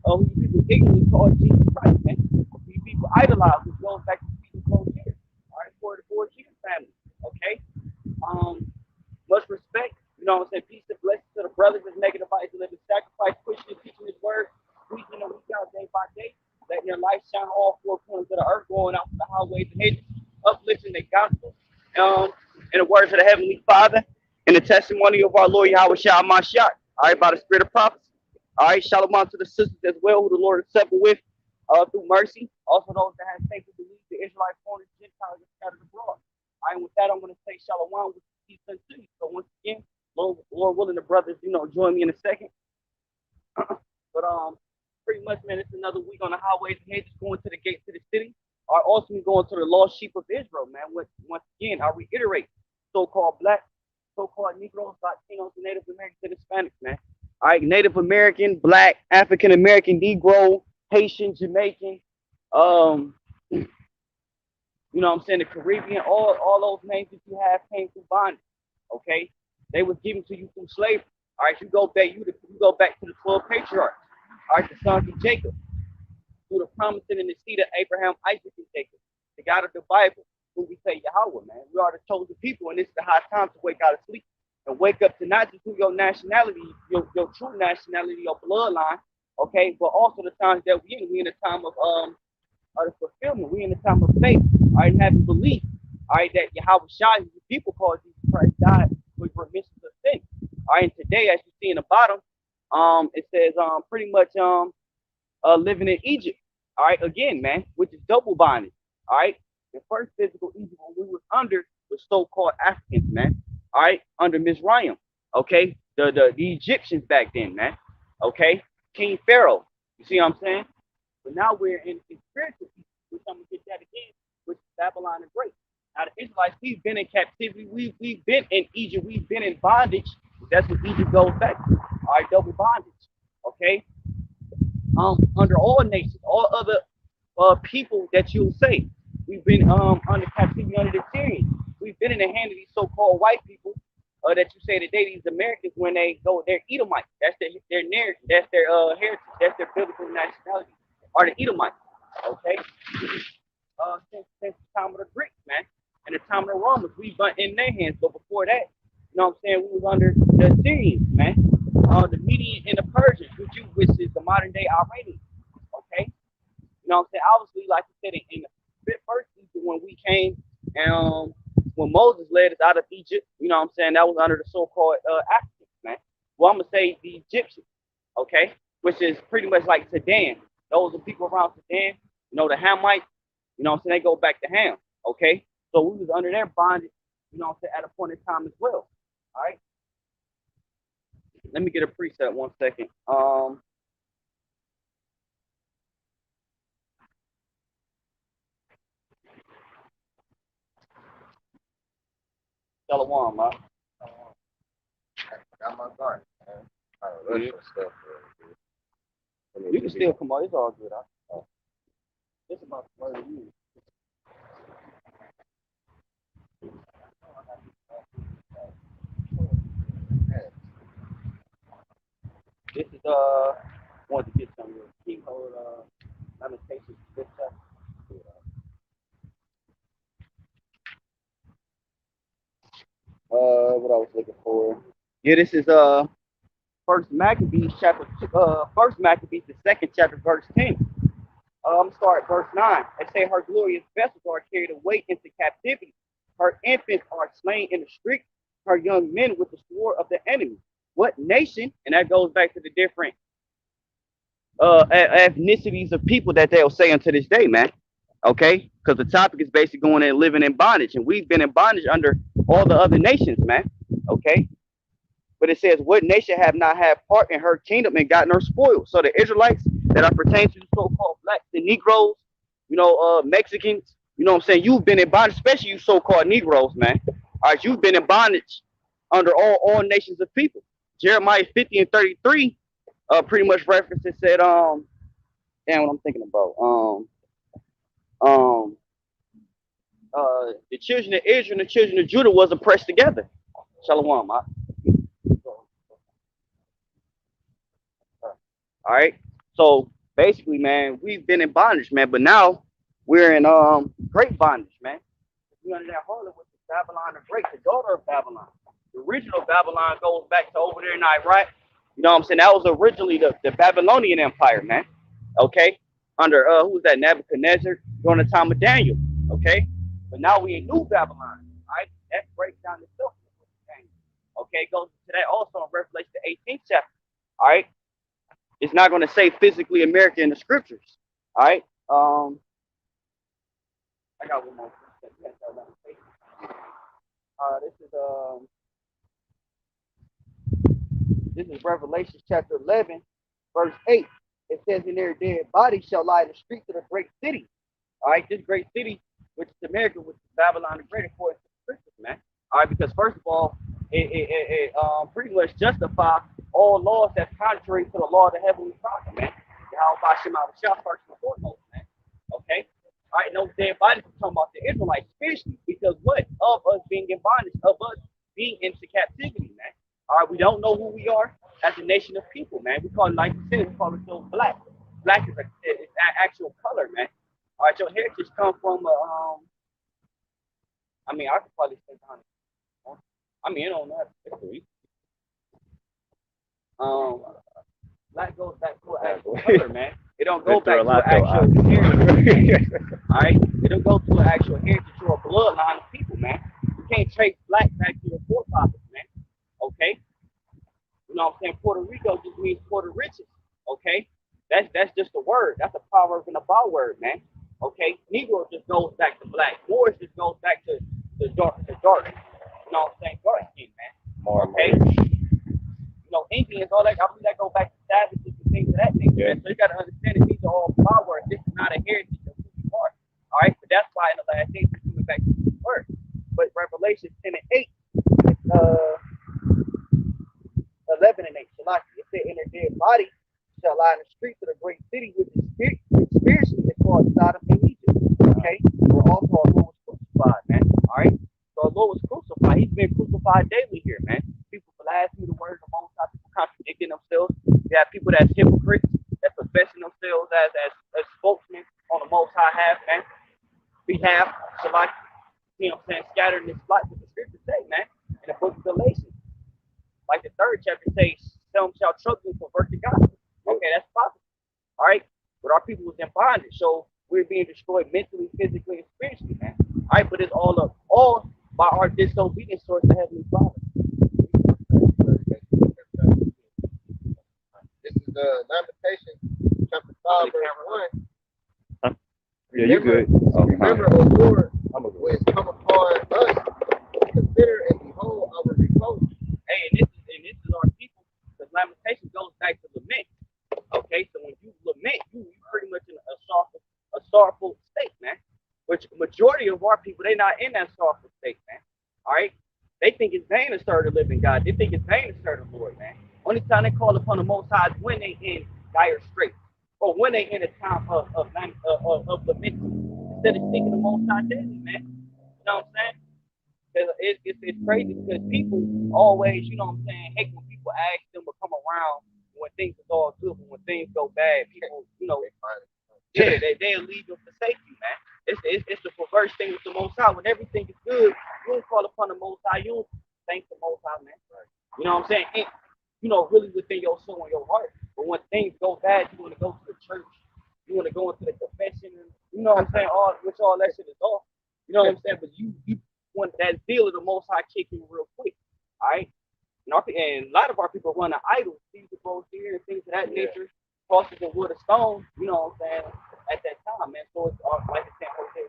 who people ignorantly call Jesus Christ, man. These people idolize, which goes back to Peter's close here. All right, for the four Jesus family. Okay. Um, much respect. You know what I'm saying? Peace and blessings to the brothers that's making the body to live in sacrifice, pushing and teaching his word, week in and week out, day by day, letting their light shine all four corners of the earth, going out to the highways and hedges, uplifting the gospel. Um, in the words of the Heavenly Father, in the testimony of our Lord Yahweh Shah Mashiach, all right, by the spirit of prophecy. All right, shalom to the sisters as well, who the Lord has supper with through mercy. Also, those that have faith and believe the Israelites, foreigners, Gentiles, and scattered abroad. All right, with that, I'm going to say shalom with peace unto you. So, once again, Lord willing, the brothers, join me in a second. But pretty much, man, it's another week on the highways and hedges going to the gates of the city. Are also going to the lost sheep of Israel, man. Once again, I reiterate, so-called black, so-called Negroes, Latinos, and Native Americans and Hispanics, man. All right, Native American, Black, African American, Negro, Haitian, Jamaican, um, you know what I'm saying, the Caribbean, all those names that you have came through bondage. Okay? They was given to you through slavery. All right, you go back to the 12 patriarchs. All right, the sons of Jacob, through the promising in the seed of Abraham, Isaac, and Jacob. The God of the Bible, who we say Yahweh, man. We are the chosen people, and it's the high time to wake out of sleep and wake up to not just who your nationality, your true nationality, your bloodline, okay, but also the times that we in. We in the time of the fulfillment. We in the time of faith. All right, having belief. All right, that Yahweh Shai, the people called Jesus Christ, died for remission of sin. All right, and today, as you see in the bottom, it says pretty much living in Egypt. All right, again, man, which is double bondage. All right, the first physical Egypt when we was under the so-called Africans, man. All right, under Mizraim. Okay, the Egyptians back then, man. Okay, King Pharaoh. You see what I'm saying? But now we're in spiritual Egypt, which I'm gonna get that again, which is Babylon the Great. Now the Israelites, we've been in captivity, we've been in Egypt, we've been in bondage. That's what Egypt goes back to. All right, double bondage. Okay, under all nations, all other people that you'll say. We've been under captivity under the Syrians. We've been in the hand of these so-called white people that you say today, these Americans, when they go, they're Edomites. That's their narrative. That's their heritage. That's their biblical nationality. Are the Edomites? Okay. Since the time of the Greeks, man, and the time of the Romans, we've been in their hands. But before that, you know what I'm saying, we was under the Syrians, man, the Median and the Persians, which is the modern day Iranians. Okay. You know what I'm saying? Obviously, like you said, in the first Egypt, when we came, and when Moses led us out of Egypt, you know what I'm saying, that was under the so-called Africans, man. Well, I'm going to say the Egyptians, okay, which is pretty much like Sudan. Those are people around Sudan, the Hamites, you know what I'm saying, they go back to Ham, okay? So we was under their bondage, you know what I'm saying, at a point in time as well, all right? Let me get a preset 1 second. Shalom, man. I got my garden, man. Stuff. You can still come on. It's all good. It's about 30 years. This is want to get some keyhole lamentations. This stuff. What I was looking for. Yeah, this is First Maccabees, the second chapter, verse 10. I'm gonna start at verse 9. It say her glorious vessels are carried away into captivity. Her infants are slain in the street. Her young men with the sword of the enemy. What nation? And that goes back to the different ethnicities of people that they'll say unto this day, man. Okay, because the topic is basically going and living in bondage, and we've been in bondage under all the other nations, man. Okay, but it says, what nation have not had part in her kingdom and gotten her spoiled? So the Israelites that are pertaining to the so-called blacks and Negroes, Mexicans, you know what I'm saying? You've been in bondage, especially you so-called Negroes, man. All right, you've been in bondage under all nations of people. Jeremiah 50 and 33 pretty much references said, damn what I'm thinking about. Um, the children of Israel and the children of Judah was oppressed together. Shalom, all right. So basically, man, we've been in bondage, man, but now we're in great bondage, man. We under that harlot, which is Babylon the Great, the daughter of Babylon. The original Babylon goes back to over there in Iraq. You know what I'm saying? That was originally the Babylonian Empire, man. Okay? Under who was that? Nebuchadnezzar during the time of Daniel. Okay? But now we in New Babylon. All right? That breaks down the stuff. Okay, it goes to that also in Revelation the 18th chapter. All right. It's not going to say physically America in the scriptures. All right. I got one more. This is Revelation chapter 11, verse 8. It says in there, dead bodies shall lie in the streets of the great city. All right, this great city, which is America, which is Babylon the Great, according to the scriptures, man. All right, because first of all, it pretty much justify all laws that's contrary to the law of the heavenly Father, man. How about Shema first and foremost, man. Okay. All right, no dead bodies are talking about the Israelites, especially because what? Of us being in bondage, of us being into captivity, man. All right, we don't know who we are as a nation of people, man. We call it, like you said, we call it so black. Black is an actual color, man. All right, your heritage come from I mean, I could probably say down. I mean, it don't matter. Um, black goes back to an actual color, man. It don't go back to an actual heritage. All right, it don't go to an actual heritage or a bloodline of people, man. You can't trace black back to your forefathers, man. Okay, you know what I'm saying? Puerto Rico just means Puerto Riches. Okay, that's just a word. That's a proverb and a byword, man. Okay, Negro just goes back to black. Moors just goes back to the dark. You know what I'm saying? Dark skin, man. Okay, Indians, all that. I believe that go back to savages and things of that nature. Yeah. So you got to understand that these are all bywords. This is not a heritage of who you are. All right, but that's why in the last days we're coming back to this word. But Revelation 10 and 8, uh, 11 and 8, Shalaki, it said, in their dead body shall lie in the streets of the great city, which is spiritually is called Sodom and Egypt. Okay, where also our Lord was crucified, man. All right, so our Lord was crucified. He's been crucified daily here, man. People blaspheme the word of the Most High, people contradicting themselves. You have people that's hypocrites, that professing themselves as spokesmen on the Most High behalf. So like, you know what I'm saying, scattered in this light, what the scriptures say, man, in the book of Galatians. Like the third chapter says, some shall trouble and convert to God. Okay, that's possible. All right, but our people was in bondage, so we're being destroyed mentally, physically, and spiritually, man. All right, but it's all by our disobedience towards the heavenly Father. This is Lamentation, chapter 5, verse 1. Huh? Yeah, you good. Remember, O Lord, when it's come upon us, consider and behold our reproach. Hey, and this is our people, because lamentation goes back to lament. Okay, so when you lament, you pretty much in a sorrowful state, man. Which majority of our people, they not in that sorrowful state, man. All right, they think it's vain to serve the living God. They think it's vain to serve the Lord, man. Only time they call upon the Most High is when they in dire straits, or when they in a time of lamenting, instead of seeking the Most High daily, man. You know what I'm saying? It's crazy because people always, you know what I'm saying, hate when people ask them to come around when things is all good, but when things go bad, people, yeah, they'll leave you for safety, man. It's the perverse thing with the Most High. When everything is good, you don't call upon the Most High. You don't thank the Most High, man. You know what I'm saying? And, really within your soul and your heart. But when things go bad, you want to go to the church. You want to go into the confession. And, you know what I'm saying? All that shit is off. You know what I'm saying? But you want that zeal of the Most High kick in real quick. All right? And a lot of our people run to idols, things that goes here and things of that nature, crosses of wood or stone, you know what I'm saying, at that time, man. So it's like the saying, okay,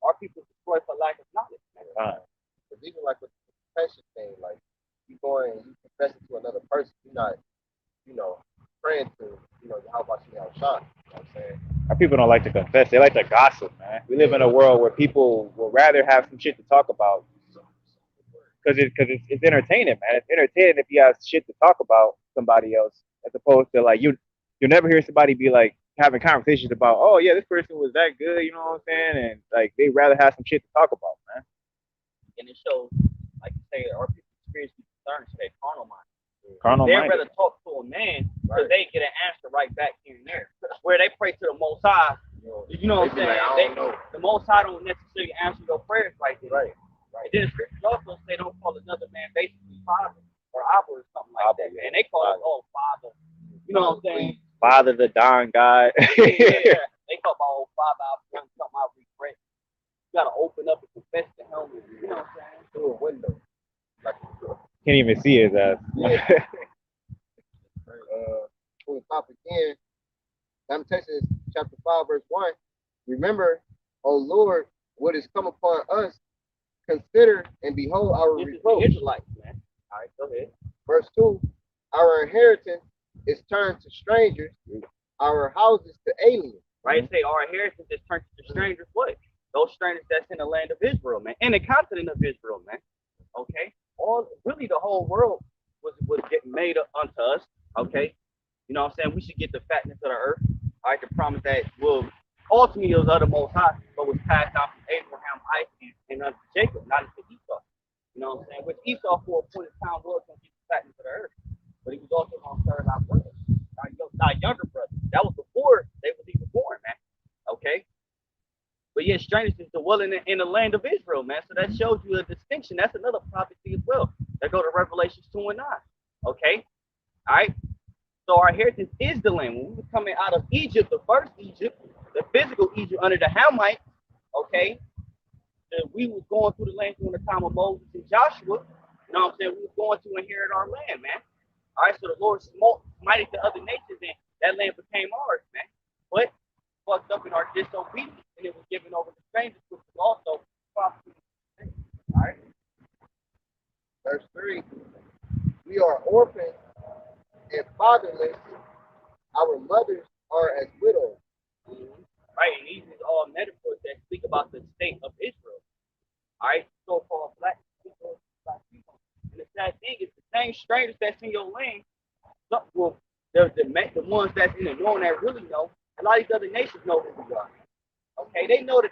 our people destroyed for lack of knowledge, man. Because even like with the confession thing, like you going and you confessing to another person, you're not, praying to, how about you now, Sean? You know what I'm saying? Our people don't like to confess. They like to gossip, man. We live in a world where people will rather have some shit to talk about because it's entertaining, man. It's entertaining if you have shit to talk about somebody else, as opposed to like you'll never hear somebody be like having conversations about, oh yeah, this person was that good, you know what I'm saying? And like they rather have some shit to talk about, man. And it shows, like you say, our people spiritually concerned, so they carnal mind. Carnal They'd minded. rather talk to a man because Right. they get an answer right back here and there. Where they pray to the Most High, you know what I'm They be saying? like, I don't know. The Most High don't necessarily answer your prayers right then. Right. And then the scriptures also say don't call another man basically father or abba or something like Abba, that. yeah. And they call it, oh, father. You know what I'm saying? Father, the Don God. Yeah. They call my old father out something I regret. You gotta open up and confess to him. You know what I'm saying? Through a window. Like, Can't even see his ass. for the top again, Lamentations chapter 5, verse 1. Remember, O Lord, what is come upon us, consider and behold our This is the reproach. Israelites, man. All right, go ahead. Verse 2. Our inheritance is turned to strangers, our houses to aliens. Right? Say our inheritance is turned to strangers. What? Those strangers that's in the land of Israel, man, in the continent of Israel, man. Okay, all really the whole world was getting made up unto us. Okay, you know what I'm saying? We should get the fatness of the earth. All right, the promise that will ultimately was of the Most High, but was passed down from Abraham, Isaac, and unto Jacob, not unto Esau. You know what I'm saying? Which Esau for a point in time was going to get the fatness of the earth, but he was also going to serve our brothers, our younger brothers. That was before they was even born, man. Okay. But yet, strangers is dwelling in the land of Israel, man. So that shows you a distinction. That's another prophecy as well. That go to Revelations 2 and 9. Okay? All right? So our heritage is the land. When we were coming out of Egypt, the first Egypt, the physical Egypt under the Hamites, okay? We was going through the land during the time of Moses and Joshua. You know what I'm saying? We was going to inherit our land, man. All right, so the Lord smited the other nations, and that land became ours, man. But fucked up in our disobedience, and it was given over to strangers, which was also prophecy. All right. Verse 3. We are orphans and fatherless. Our mothers are as widows. Mm-hmm. Right, and these are all metaphors that speak about the state of Israel. All right, so-called black people, And the sad thing is the same strangers that's in your land, well, the ones that's in the known that really know, a lot of these other nations know who we are. Okay, they know that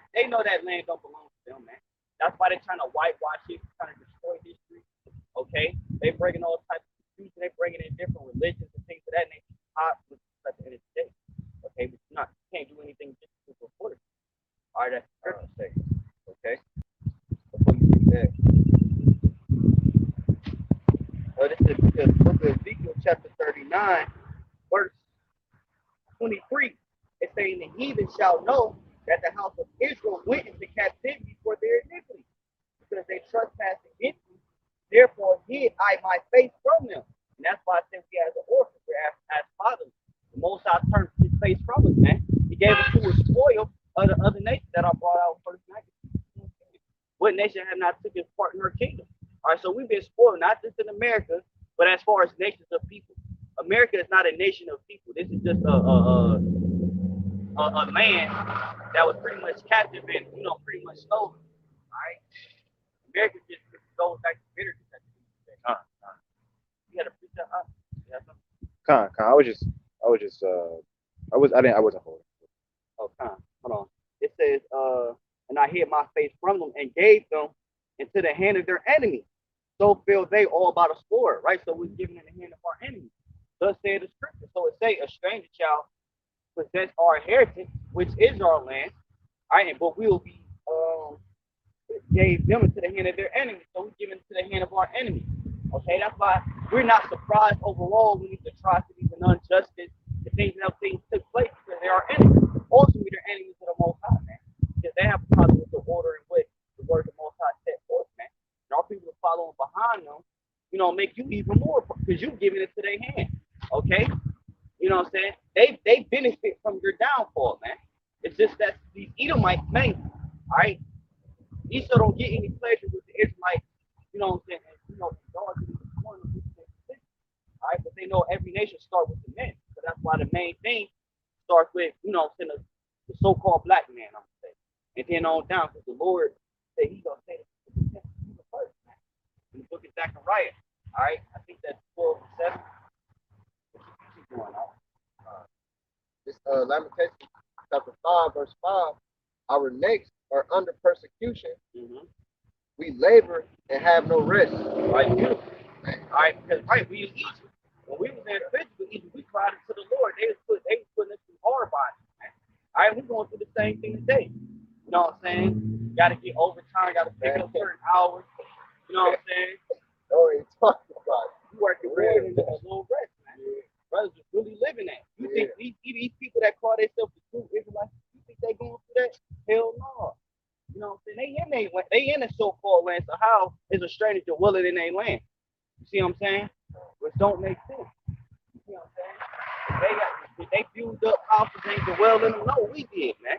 land don't belong to them, man. That's why they're trying to whitewash it, trying to destroy history. Okay, they bringing all types of disputes, they bringing in different religions and things of that nature. At the end of the day. Okay, but you can't do anything just to report it. All right, that's the scripture say. Okay, before you do that, this is the book of Ezekiel, chapter 39, verse 23. It's saying the heathen shall know that the house of Israel went into captivity for their iniquity, because they trespassed against me. Therefore hid I my face from them. And that's why I said we as an orphan, we're as fathers. The Most High turned his face from us, man. He gave us to a spoil of the other nations that I brought out first night. What nation have not taken part in her kingdom? All right, so we've been spoiled, not just in America, but as far as nations of people. America is not a nation of people. This is just a land that was pretty much captive and pretty much stolen. All right, America just goes back to bitterness. You had a precept, huh? I wasn't holding. Oh, hold on. It says, and I hid my face from them and gave them into the hand of their enemy. So fell they all by the sword, right? So we're given in the hand of our enemy. Thus say the scripture. So it say a stranger shall possess our inheritance, which is our land. All right, but we will be gave them into the hand of their enemy. So we're given to the hand of our enemy. Okay, that's why we're not surprised overall when these atrocities and injustice, the things and other things took place because they are enemies. Ultimately, they're enemies of the Most High, man. Because they have a problem with the order and what the word of the Most High set forth, man. And our people following behind them, make you even more because you're giving it to their hand. Okay? You know what I'm saying? They benefit from your downfall, man. It's just that these Edomites, man, all right? Esau don't get any pleasure with the Israelites, you know what I'm saying? And, all right, but they know every nation starts with the men. So that's why the main thing starts with, the so-called black man, I'm gonna say. And then on down, because the Lord said he's gonna say the first, man. In the book of Zechariah. All right, I think that's 12 and 7. Keep going on. This Lamentations chapter 5, verse 5. Our necks are under persecution. Mm-hmm. We labor and have no rest. Right, beautiful. All right, because right, we in Egypt. When we was in physical Egypt, we cried to the Lord. They was putting us through hard bodies, man. All right, we're going through the same thing today. You know what I'm saying? Got to get overtime. Got to pick up certain hours. You know what I'm saying? Oh, you talking about You working more than a little rest, man. Brothers just really living that. You think these people that call themselves the true Israelites, you think they going through that? Hell no. You know what I'm saying? They in the so-called land. So how is a stranger dwelling in their land? You see what I'm saying? Which don't make sense. You see what I'm saying? They build up houses and dwell in them. No, we did, man.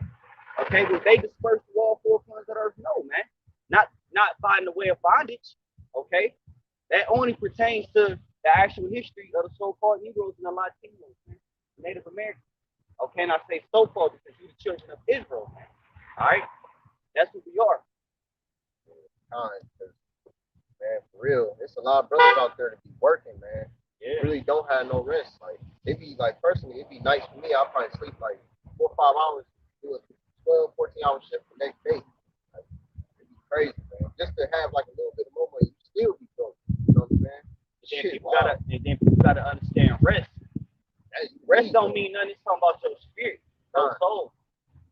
Okay, but they dispersed through all four corners of the earth. No, man. Not by the way of bondage. Okay, that only pertains to the actual history of the so-called Negroes and the Latinos, man, Native Americans. Okay, and I say so-called because you're the children of Israel, man. All right, that's who we are. time. Man, for real, it's a lot of brothers out there to be working, man. Yeah. Really don't have no rest. Like it be like personally, it'd be nice for me. I'll probably sleep like 4 or 5 hours, do a 12, 14 hour shift the next day. Like, it'd be crazy, man. Just to have like a little bit of moment, you still be broke. You know what I'm saying? Shit, wow. And then people gotta understand rest. Hey, Rest don't mean nothing. It's talking about your spirit, your soul.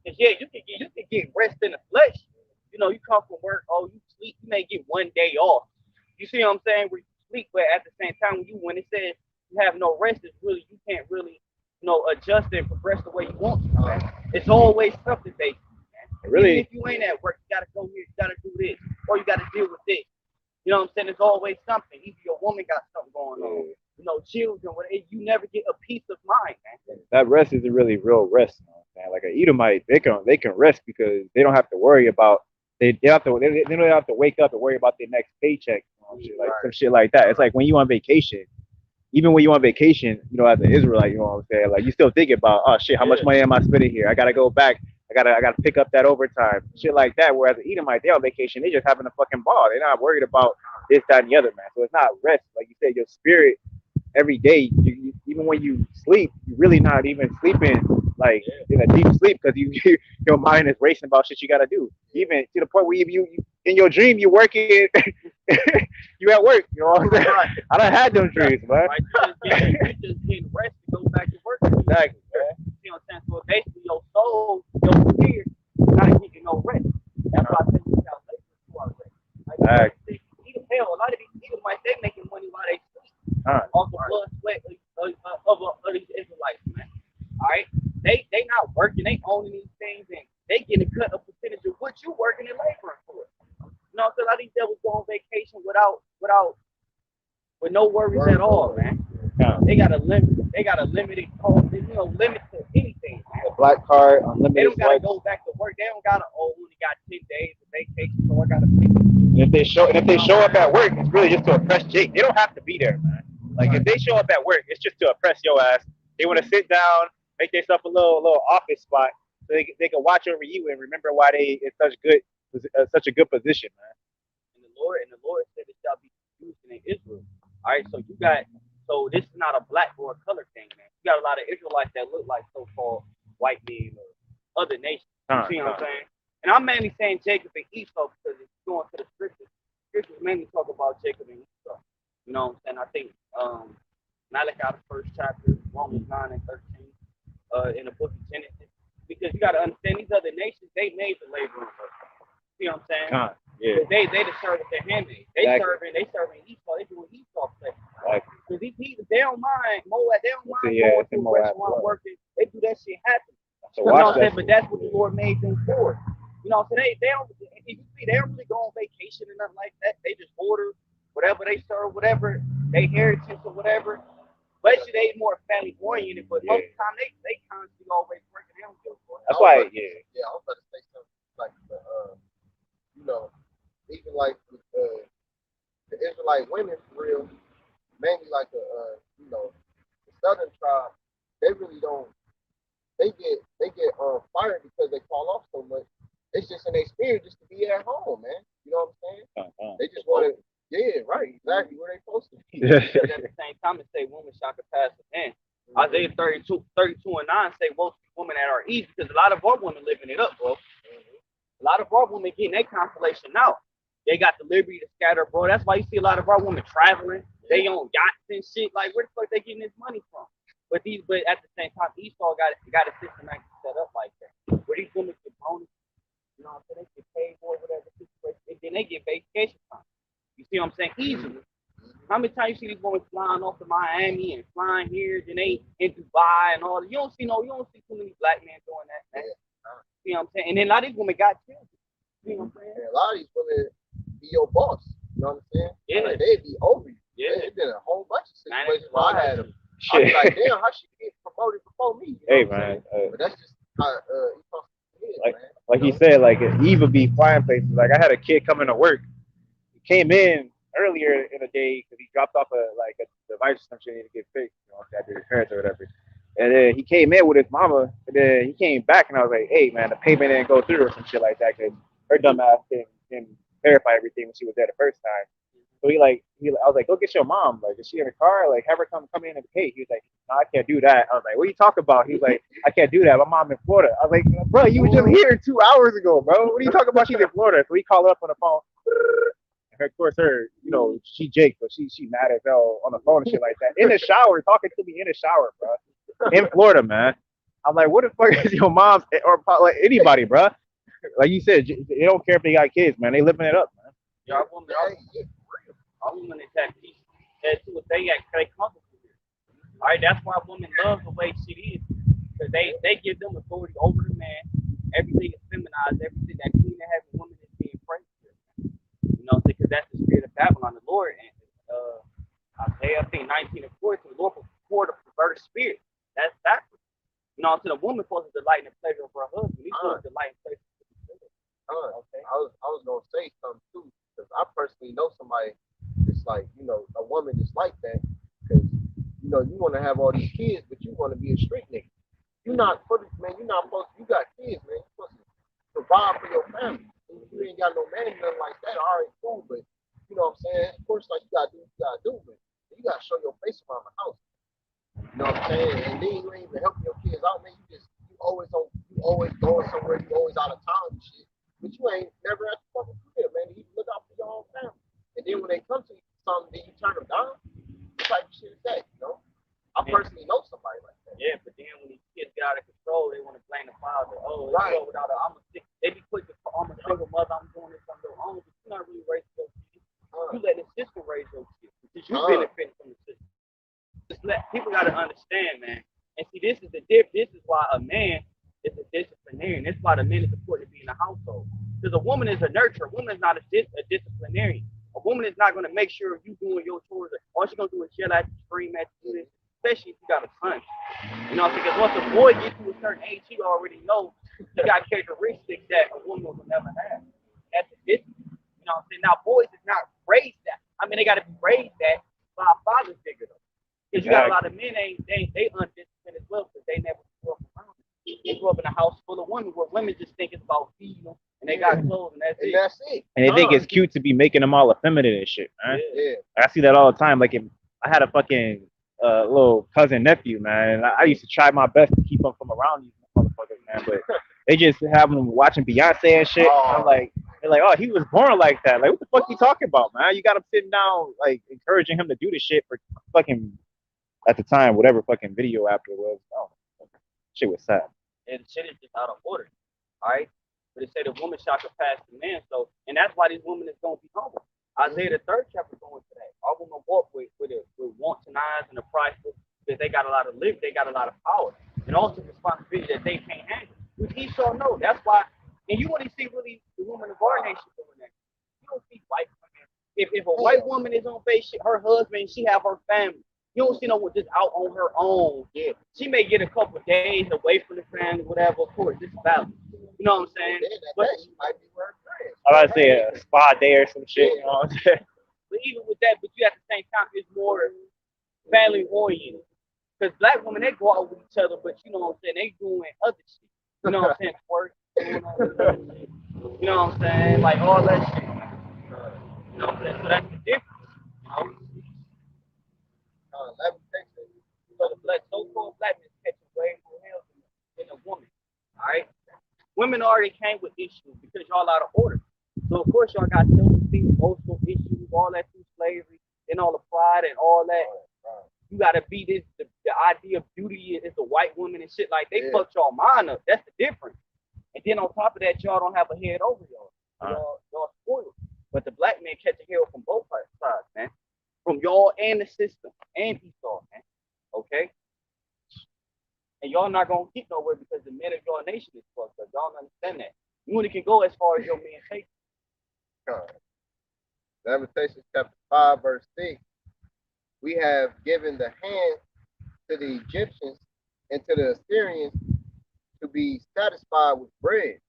Cause yeah, you can get rest in the flesh. You know, you come from work, oh, you sleep, you may get one day off. You see what I'm saying? Where you sleep, but at the same time, when it says you have no rest, it's really you can't really, adjust and progress the way you want to. Man. It's always something based. Really, even if you ain't at work, you gotta go here, you gotta do this, or you gotta deal with this. You know what I'm saying? There's always something. Either your woman got something going on, children, whatever. You never get a peace of mind, man. that rest isn't really real rest, man. Like an Edomite, they can rest because they don't have to worry about they don't have to wake up and worry about their next paycheck, shit, like some shit like that. It's like when you on vacation, even when you on vacation, as an Israelite, you know what I'm saying? Like you still thinking about, oh shit, how much money am I spending here? I gotta go back. I gotta pick up that overtime, shit like that. Whereas the Edomite, they on vacation, they just having a fucking ball. They're not worried about this, that, and the other, man. So it's not rest, like you said. Your spirit every day, even when you sleep, you're really not even sleeping like in a deep sleep because your mind is racing about shit you gotta do. Even to the point where you in your dream you working, you at work. You know what I'm saying? Right. I done had them dreams, man. Right, you just getting rest to go back to work. Exactly, man. You know what I'm saying? So basically, your soul, your spirit, not getting no rest. That's why I think we got labor to our rest. Like, hell, a lot of these people might they making money while they sleep. Off the blood, sweat of these Israelites, man. All right, they not working, they owning these things, and they getting a cut a percentage of what you working and laboring for. You know, so a lot of these devils go on vacation with no worries at all, man. They got a limit. They got a limited cost. Limit to anything. Man. The black card, unlimited. They don't gotta go back to work. They don't gotta only got 10 days of vacation, so I gotta pay. And if they show up at work, it's really just to oppress Jake. They don't have to be there, man. Like if they show up at work, it's just to oppress your ass. They want to sit down, make themselves a little office spot, so they can watch over you and remember why they in such a good position, man. And the Lord said it shall be used in Israel. All right, so this is not a black or a color thing, man. You got a lot of Israelites that look like so-called white men or other nations. You see what I'm saying? And I'm mainly saying Jacob and Esau because it's going to the scriptures. Scriptures mainly talk about Jacob and Esau. You know what I'm saying? I think Malachi the first chapter, Romans 9 and 13, in the book of Genesis. Because you got to understand these other nations, they made the laboring work. See what I'm saying? Yeah. They the servant their handmaid. They serving Esau. They doing Esau play. Because they don't mind Moab. They don't mind going to a restaurant working. They do that shit happen. So you know what I'm saying? But that's what the Lord made them for. You know what I'm saying? They don't. If you see, they don't really go on vacation and nothing like that. They just order whatever they serve, whatever they heritage or whatever. Especially they more family oriented, but most of the time they constantly always working. They don't give a fuck. That's why, I was about to say something like even like with the Israelite women for real, mainly like the southern tribe, they really don't. They get fired because they fall off so much. It's just in their spirit just to be at home, man. You know what I'm saying? They just want to. Yeah, right. Exactly where they supposed to be. At the same time, it say women shall surpass the man. Isaiah 32 and 9 say most women that are easy because a lot of our women living it up, bro. A lot of our women getting their consolation now. They got the liberty to scatter abroad. That's why you see a lot of our women traveling. They Yeah. own yachts and shit. Like where the fuck they getting this money from? But at the same time, Esau got a system actually set up like that. Where these women get bonus, you know what I'm saying? They get paid for whatever situation, and then they get vacation time. You see what I'm saying? Easily. How many times you see these women flying off to Miami and flying here, then they in Dubai and all that? You don't see too many black men doing that, man. Yeah. You know what I'm saying? And then a lot of these women got children. You know what I'm saying? And a lot of these women be your boss. You know what I'm saying? Yeah. Like, they be over you. Yeah. It's been a whole bunch of Man, situations where I had them. I Shit. be like, damn, how she get promoted before me? You know Hey what I'm man, saying? But that's just how it is, like man. like You he know? said, like Eve would be flying places. Like I had a kid coming to work. He came in earlier in the day because he dropped off a device or some shit to get fixed, you know, after his parents or whatever. And then he came in with his mama, and then he came back, and I was like, "Hey, man, the payment didn't go through or some shit like that because her dumb ass didn't verify everything when she was there the first time." So I was like, "Go get your mom. Like, is she in the car? Like, have her come in and pay." He was like, "No, I can't do that." I was like, "What are you talking about?" He was like, "I can't do that. My mom in Florida." I was like, "Bro, you were just here 2 hours ago, bro. What are you talking about? She's in Florida." So we call her up on the phone. And of course, she Jake, but she mad as hell on the phone and shit like that. In the shower, talking to me in the shower, bro. In Florida, man. I'm like, what the fuck is your mom's or like anybody, bro? Like you said, they don't care if they got kids, man. They living it up, man. Yeah, our women is that piece that to a they act they comfortable with. All right, that's why women love the way she is. Because they give them authority over the man. Everything is feminized, everything that queen and heaven woman is being praised. You know, because that's the spirit of Babylon, the Lord. And Isaiah, I think 19 and 14, the Lord poured a perverted spirit. That's backward. You know, to the woman supposed to delight in the pleasure of her husband. He's supposed to delight in the pleasure of his husband. Okay. I was gonna say something too, because I personally know somebody that's like, a woman that's like that, because you want to have all these kids, but you want to be a street nigga. You're not supposed to, man. You're not supposed to. You got kids, man. You're supposed to provide for your family. You ain't got no man, nothing like that. All right, cool, but you know what I'm saying. Of course, like you gotta do what you gotta do, but you gotta show your face around the house. You know what I'm saying? And then you ain't even helping your kids out, man. You always going somewhere. You always out of town and shit. But you ain't never at the fucking crib, man. You look out for your own family. And then when they come to you for something, then you turn them down. What type of shit is that? I personally know somebody like that. Yeah, but then when these kids get out of control, they want to blame the father. Oh, Right. without a, they be quick to, I'm a single mother, I'm doing this on your own, but you're not really raising your kids. You letting the system raise your kids because you benefit from the system. People got to understand, man. And see, this is the diff. This is why a man is a disciplinarian. That's why the man is important to be in the household. Because a woman is a nurturer. A woman is not a disciplinarian. A woman is not going to make sure you doing your chores. All she's going to do is yell at you, scream at you, especially if you got a son. You know, because once a boy gets to a certain age, he already knows he got characteristics that a woman will never have. That's a discipline. You know what I'm saying? Now, boys is not raised that. I mean, they got to be raised that by a father figure, though. Because you got a lot of men, they undisciplined as well because they never grew up around it. They grew up in a house full of women where women just think it's about feeding them and they got clothes and that's And it. that's it. And they think it's cute to be making them all effeminate and shit, man. Yeah. I see that all the time. Like if I had a fucking little cousin nephew, man, and I used to try my best to keep them from around these motherfuckers, man. But they just have them watching Beyonce and shit. And I'm like, they're like, oh, he was born like that. Like, what the fuck you talking about, man? You got him sitting down, like encouraging him to do this shit for fucking at the time, whatever fucking video app it was. Oh, shit was sad. And shit is just out of order. All right. But they say the woman shall surpass the man. So, and that's why these women is going to be humble. Isaiah the third chapter going to that. All women walk with wants and eyes and a priceless because they got a lot of live, they got a lot of power, and also responsibility that they can't handle. Which Esau know. That's why. And you want to see really the women of our nation doing that. You don't see white women. If a white woman is on base, her husband, she have her family. You don't see no one just out on her own. Yeah. She may get a couple of days away from the family, whatever. Of course, this is valid. You know what I'm saying? But she might be wearing friends. I was about to say a spa day or some shit. You know what I'm saying? But even with that, but you at the same time, it's more family oriented. Because black women, they go out with each other, but you know what I'm saying? They doing other shit. You know what I'm saying? Twerk, doing all this other shit. You know what I'm saying? Like all that shit. You know what I'm saying? So that's the difference. You know? Let me take it. So the so-called blackness catching way more hell than a woman. All right? Women already came with issues because y'all out of order. So of course y'all got self-esteem, emotional issues, all that through slavery. and all the pride and all that. Right. You gotta be this. The idea of beauty is a white woman and shit. Like they Yeah. fucked y'all mind up. That's the difference. And then on top of that, y'all don't have a head over y'all. Y'all spoiled. But the black man catch a hell from both sides, man. From y'all and the system and Esau, man. Okay? And y'all not gonna get nowhere because the men of your nation is fucked up. Y'all don't understand that. You only can go as far as your men take. God. Lamentations chapter 5, verse 6. We have given the hand to the Egyptians and to the Assyrians to be satisfied with bread.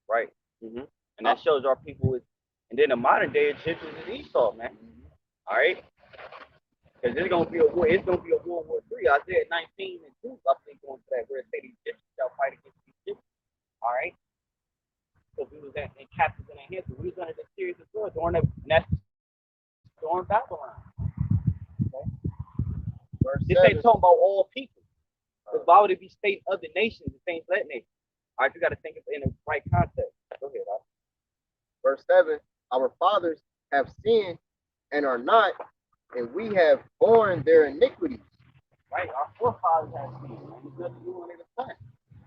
Right. And that shows our people is, and then the modern day Egyptians is Esau, man. All right. Because it's gonna be a war. It's gonna be a World War III. Isaiah 19 and 2. I think going to that where it say the Egyptians shall fight against the Egyptians. All right. Because we was in captives in their hands. So we was under the series of war during that, and that's during Babylon. Okay. Verse This 7. ain't talking about all people. Because why would it be state other nations and things that nation? All right, you got to think of it in the right context. Go ahead, Al. Verse 7. Our fathers have sinned and are not, and we have borne their iniquities. Right, our forefathers have sinned, man. We're doing it again.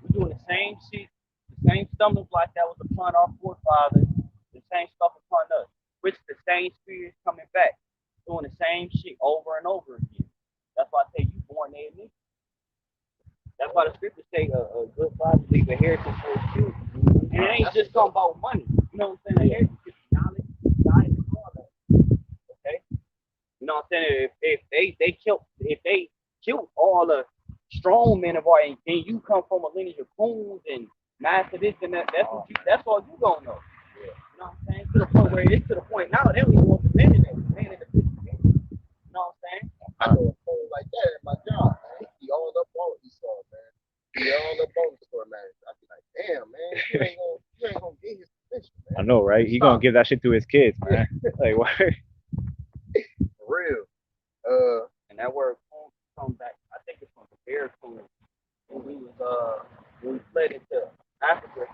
We're doing the same shit, the same stumbling block that was upon our forefathers, the same stuff upon us, which the same spirit is coming back, doing the same shit over and over again. That's why I say you born their iniquity. That's why the scriptures say a good father leaves a heritage for his children. And it ain't just talking about money. You know what I'm saying? A heritage is knowledge, guidance, and all that. Okay? You know what I'm saying? If they killed all the strong men of our and you come from a lineage of coons and master this and that, that's all you gonna know. Yeah. You know what I'm saying? To the point where it's to the point now they don't even want the men in there. Men in the picture. You know what I'm saying? I know a fool like that at my job, man. He all up on Esau, man. He all up on the store manager. I be like, damn, man, you ain't gonna get his position, man. I know, right? He gonna give that shit to his kids, man. Like what? For real. And that word coon comes back. I think it's from the bear coon when we fled into Africa.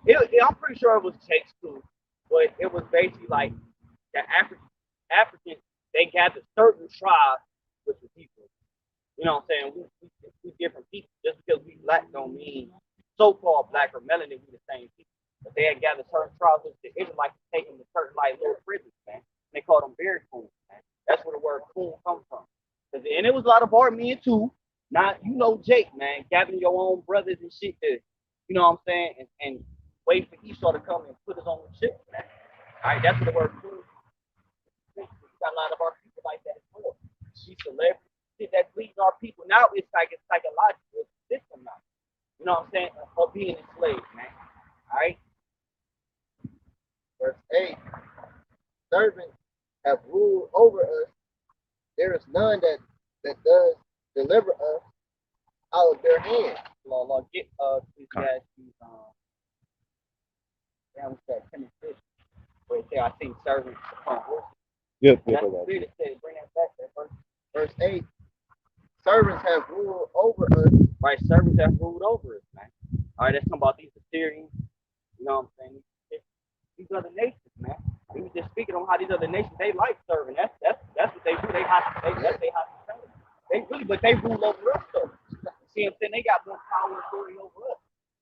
I'm pretty sure it was chase too, but it was basically like the Africans they gathered certain tribes with the people. You know what I'm saying? We different people. Just because we black don't mean so-called black or melanin we the same people. But they had gathered certain tribes with the Israelites to take them to certain like little prisons, man. And they called them bear coons, man. That's where the word coon comes from. And it was a lot of our men too. Not Jake, man, gathering your own brothers and shit to, you know what I'm saying, and wait for Esau to come and put his own shit, man. All right, that's what the word coon. We got a lot of our people like that as well. These celebrities that leads our people now. It's like it's psychological. It's a system now. You know what I'm saying? Of being enslaved, man. All right. Verse 8. Servants have ruled over us. There is none that does deliver us out of their hand. Lord, get Ecclesiastes. What's that? 10:6. Where it say, I think servants upon horses. Yep, That's the spirit that said, bring that back. That verse. Verse 8. Servants have ruled over us. Right, servants have ruled over us, man. All right, let's talk about these Assyrians. You know what I'm saying? These other nations, man. We were just speaking on how these other nations they like serving. That's what they do. That's they hospitality. They really, but they rule over us though. See what I'm saying? They got more power and authority over us.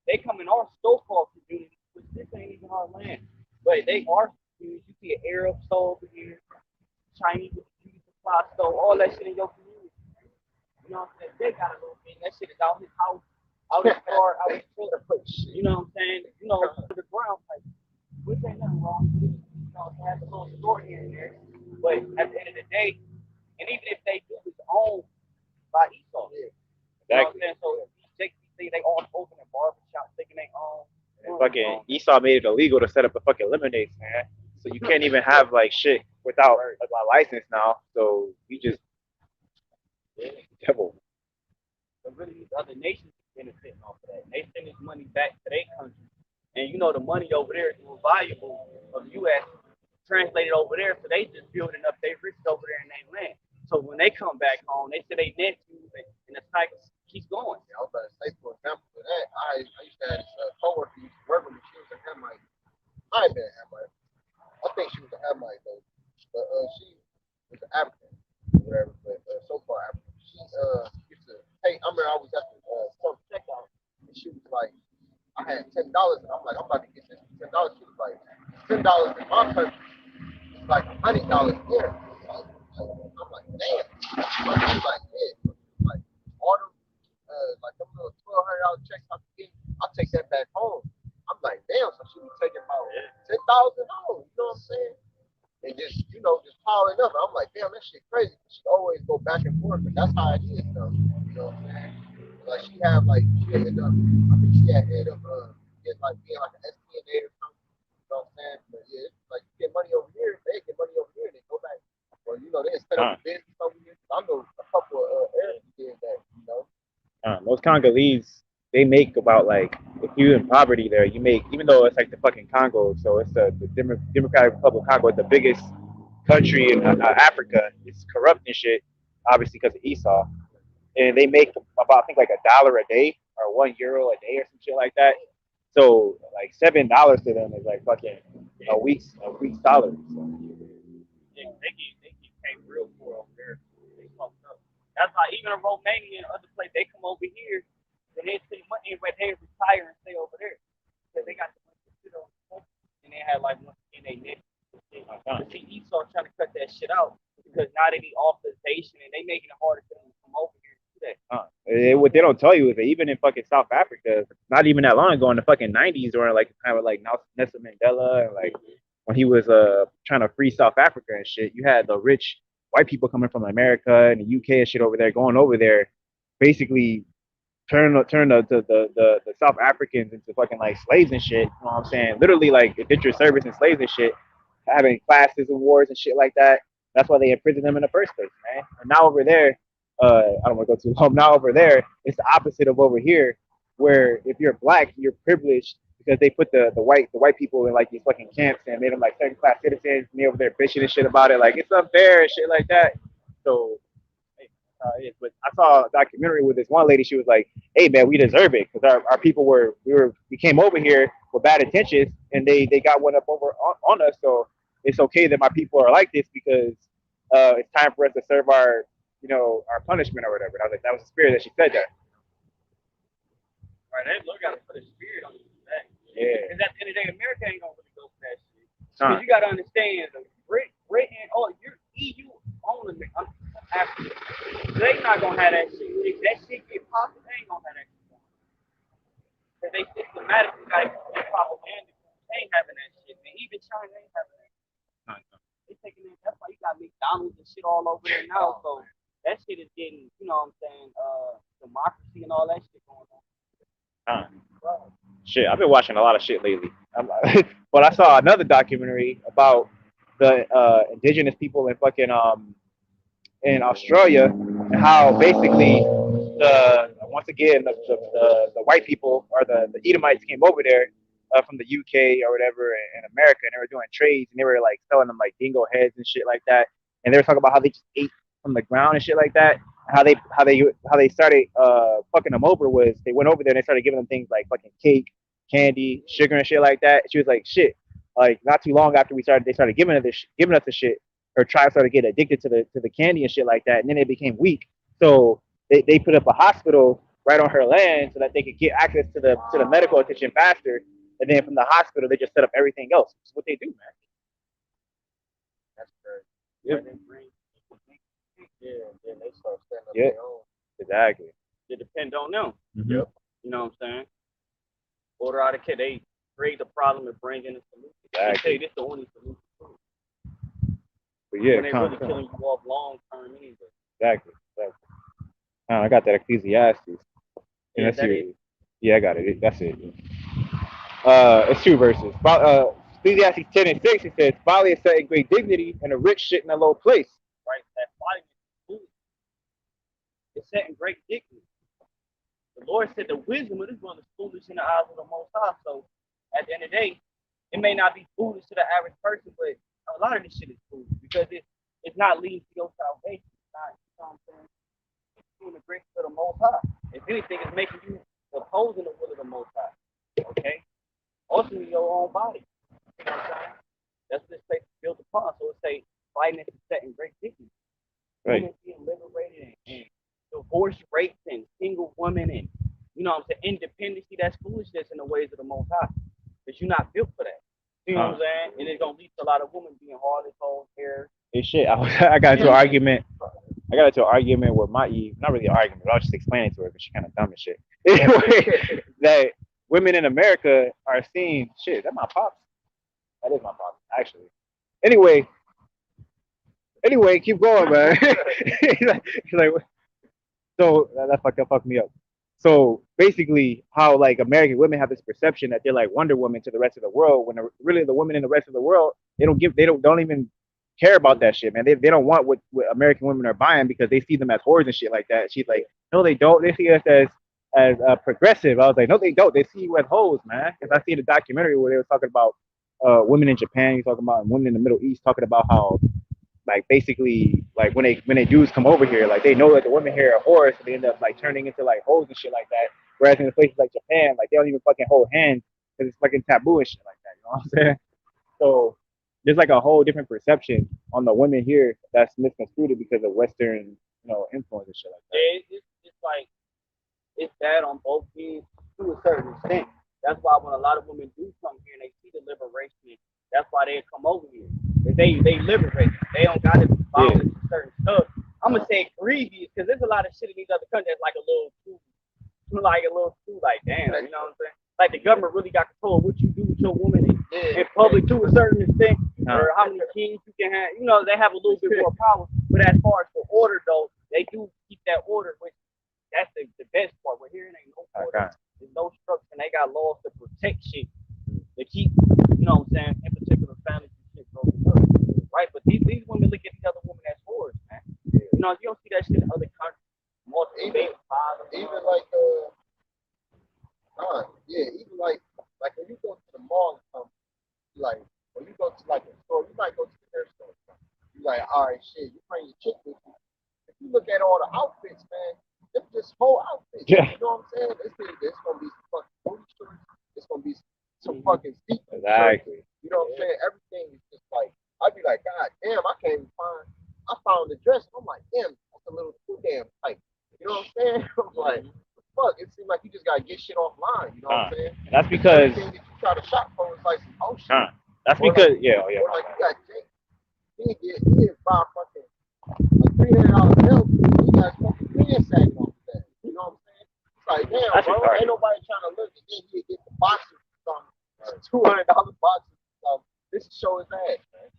They come in our so-called community, which this ain't even our land. But they are communities. You see an Arab store over here, Chinese with the beauty supply store, all that shit in your community. You know what I'm saying? They got a little bit. That shit is out his house, out his car, out his truck. You know what I'm saying? Underground type. Which ain't nothing wrong with it. You know, it has a little store here and there. But at the end of the day, and even if they do, it's owned by Esau. Yeah. You know what I'm saying? So they all open a barbershop, thinking they own. And fucking Esau made it illegal to set up a fucking lemonade stand. So you can't even have like shit without a license now. So you just devil. But really, these other nations are benefiting off of that. And they send this money back to their country. And you know the money over there is more valuable of the U.S. translated over there, so they just building up their riches over there in their land. So when they come back home, they say they net you, and the cycle keeps going. Yeah, I was about to say, for example, for that, I used to have this coworker who used to work with me. She was a Hamite. I ain't been a Hamite. I think she was a Hamite though, but she was an she was like, I had $10, and I'm like, I'm about to get this for $10. She was like, $10 in my country, it's like $100 there. I'm like, damn. She was like, yeah, like all them, like them little $1,200 checks I get, I'll take that back home. I'm like, damn. So she was taking about 10,000 home. You know what I'm saying? And just just piling up. I'm like, damn, that shit crazy. She always go back and forth, but that's how it is, though. You know what I'm saying? Like she had like she ended up, I think she had ended up getting like being like an STNA or something. You know what I'm saying? But yeah, it's like you get money over here, they get money over here, and they go back. Well, they set up Huh. a business over here. I know a couple of Arabs did that. Most Congolese, they make about like if you in poverty there, you make even though it's like the fucking Congo, so it's the Democratic Republic of Congo, it's the biggest country in Africa. It's corrupt and shit, obviously because of Esau, and they make about I think like $1 a day or €1 a day or some shit like that. So like $7 to them is like fucking a week's salary. So, They get paid real poor over there. They fucked up. That's why even in Romania and other places, they come over here and they see money, but they retire and stay over there because they got the money to sit on the phone, and they have like once again they net. But see, Esau trying to cut that shit out because now they need authorization and they making it harder for them to come over here and do that. what they don't tell you is that even in fucking South Africa, not even that long ago in the fucking 90s, during like kind of like Nelson Mandela and like when he was trying to free South Africa and shit, you had the rich white people coming from America and the UK and shit over there, going over there, basically turn the South Africans into fucking like slaves and shit. You know what I'm saying? Literally like indentured service and slaves and shit, having classes and wars and shit like that. That's why they imprisoned them in the first place, man. And now over there, I don't want to go too long. Now over there, it's the opposite of over here, where if you're black, you're privileged because they put the white people in like these fucking camps and made them like second class citizens. And they over there bitching and shit about it, like it's unfair and shit like that. So but I saw a documentary with this one lady. She was like, "Hey man, we deserve it because our people we came over here with bad intentions and they got one up over on us. So it's okay that my people are like this because it's time for us to serve our punishment or whatever." And I was like, that was the spirit that she said that. Right? They look got to put a spirit on you for that. Yeah. Because at the end of the day, America ain't gonna really go for that shit. Huh. Because you gotta understand, Britain, you're EU only Africa. They not gonna have that shit. If that shit get popping, they ain't gonna have that shit. Because they systematically got get propaganda. They ain't having that shit, man. Even China ain't having that. They taking it. That's why you got McDonald's and shit all over there now. So that shit is getting, you know what I'm saying, democracy and all that shit going on. Huh. Shit, I've been watching a lot of shit lately. But I saw another documentary about the indigenous people in fucking in Australia and how basically the once again the white people or the Edomites came over there from the UK or whatever in America and they were doing trades and they were like selling them like dingo heads and shit like that and they were talking about how they just ate from the ground and shit like that. How they started fucking them over was they went over there and they started giving them things like fucking cake, candy, sugar and shit like that. She was like, shit. Like not too long after they started giving us the shit. Her tribe started getting addicted to the candy and shit like that, and then they became weak. So they put up a hospital right on her land so that they could get access to the medical attention faster. And then from the hospital, they just set up everything else. That's what they do, man. That's crazy. Yep. Yeah, and then they start standing up Yeah. their own. Exactly. It depends on them. Mm-hmm. Yep. You know what I'm saying? Order out a kid, they create the problem and bring in a solution. They Exactly. say this the only solution. But yeah, When they really killing you off long term anyway. exactly. I got that Ecclesiastes. Yeah, Let's that see. is. Yeah, I got it. That's it. It's two verses. Ecclesiastes 10:6. It says, "Folly is set in great dignity, and a rich shit in a low place." Right? That body is food. It's set in great dignity. The Lord said the wisdom of this one is foolish in the eyes of the Most High. So at the end of the day, it may not be foolish to the average person, but a lot of this shit is foolish because it's not leading to your salvation. It's not, you know what I'm saying? It's doing the grace of the Most High. If anything, it's making you opposing the will of the Most High. Okay? Ultimately, your own body. You know what I'm saying? That's what this place is built upon. So it say, finance is set in great dignity. Right. Women being liberated and divorce rates and single women and, you know what I'm saying, independency, that's foolishness in the ways of the Most High. Because you're not built for that. You know what I'm saying? And it's gonna lead to a lot of women being hard as whole hair. It's shit. I got into an argument. I got into an argument with my Eve. Not really an argument, but I was just explaining to her because she kind of dumb as shit. Anyway, that women in America are seeing shit. That my pops. That is my pops, actually. Anyway, keep going, man. He's like, so that fucked me up. So basically, how like American women have this perception that they're like Wonder Woman to the rest of the world, when really the women in the rest of the world they don't even care about that shit, man. They don't want what American women are buying because they see them as whores and shit like that. She's like, no, they don't. They see us as progressive. I was like, no, they don't. They see you as hoes, man. Because I see the documentary where they were talking about women in Japan, you're talking about women in the Middle East, talking about how like basically like when they dudes come over here, like they know that the women here are whores, so they end up like turning into like hoes and shit like that. Whereas in the places like Japan, like they don't even fucking hold hands because it's fucking taboo and shit like that. You know what I'm saying? So there's like a whole different perception on the women here that's misconstrued because of Western, influence and shit like that. Yeah, it's like it's bad on both ends to a certain extent. That's why when a lot of women do come here and they see the liberation, that's why they come over here. They liberate. They don't got to be Yeah. bound to certain stuff. I'm gonna say greedy because there's a lot of shit in these other countries that's like a little too like damn, you know what I'm saying? Like the government really got control of what you do with your woman in public to a certain extent, or how many kids you can have. You know, they have a little bit more power. But as far as for order though, they do keep that order, which that's the best part. We're here, ain't no order. Okay. There's no structure, and they got laws to protect shit. To keep, you know what I'm saying, in particular families and shit broken up. Right? But these women look at these other women as whores, man. You know, you don't see that shit in other countries. Multiple baby fathers. Even like yeah, even like when you go to the mall or something, like when you go to like a store, you might go to the hair store. You like, all right, shit, you bring your chick with you. If you look at all the outfits, man, it's just whole outfits. Yeah. You know what I'm saying? It's gonna be some fucking booty shorts. It's gonna be some fucking seat. Exactly. You know what I'm saying? Everything is just like I'd be like, God damn, I can't even find. I found the dress. I'm like, damn, that's a little too damn tight. You know what I'm saying? I'm like, fuck. It seems like you just gotta get shit offline. You know what I'm saying? That's because Everything that you try to shop for is like some oh shit. that's Or because like, yeah, or like you got Jake. He buy fucking a $300 bill. He got fucking pants sagging off his ass. You know what I'm saying? It's like, damn, That's bro, retarded. ain't nobody trying to look at then he'll get the boxes or something. $200 boxes or something. This is show his ass, man.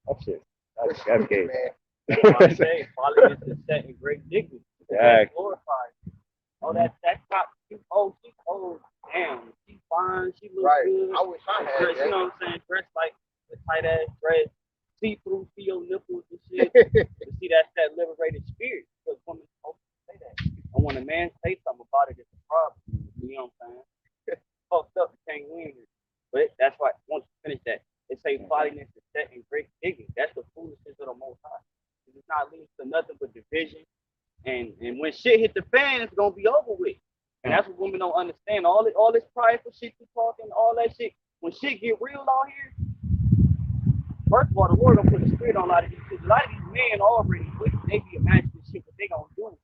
that shit. It's That's stupid, gay. man. I say, quality is set in great dignity. Yeah. Glorified. Oh, that top, damn, she fine, she looks Right. good. I wish I had Dress, that. you know what I'm saying? Dressed like a tight ass dress, see through, see your nipples and shit. You see, that's that liberated spirit. Because women supposed to say that. And when a man say something about it, it's a problem. You know what I'm saying? Fucked up, you can't win it. But that's why, once you finish that, it say folliness is set in great dignity. That's the foolishness of the Most High. It's not leading to nothing but division. And when shit hit the fan, it's gonna be over with. And that's what women don't understand. All this prideful shit you talking, all that shit. When shit get real out here, first of all, the Lord gonna put a spirit on a lot of these kids. A lot of these men already with they be imagining shit what they gonna do.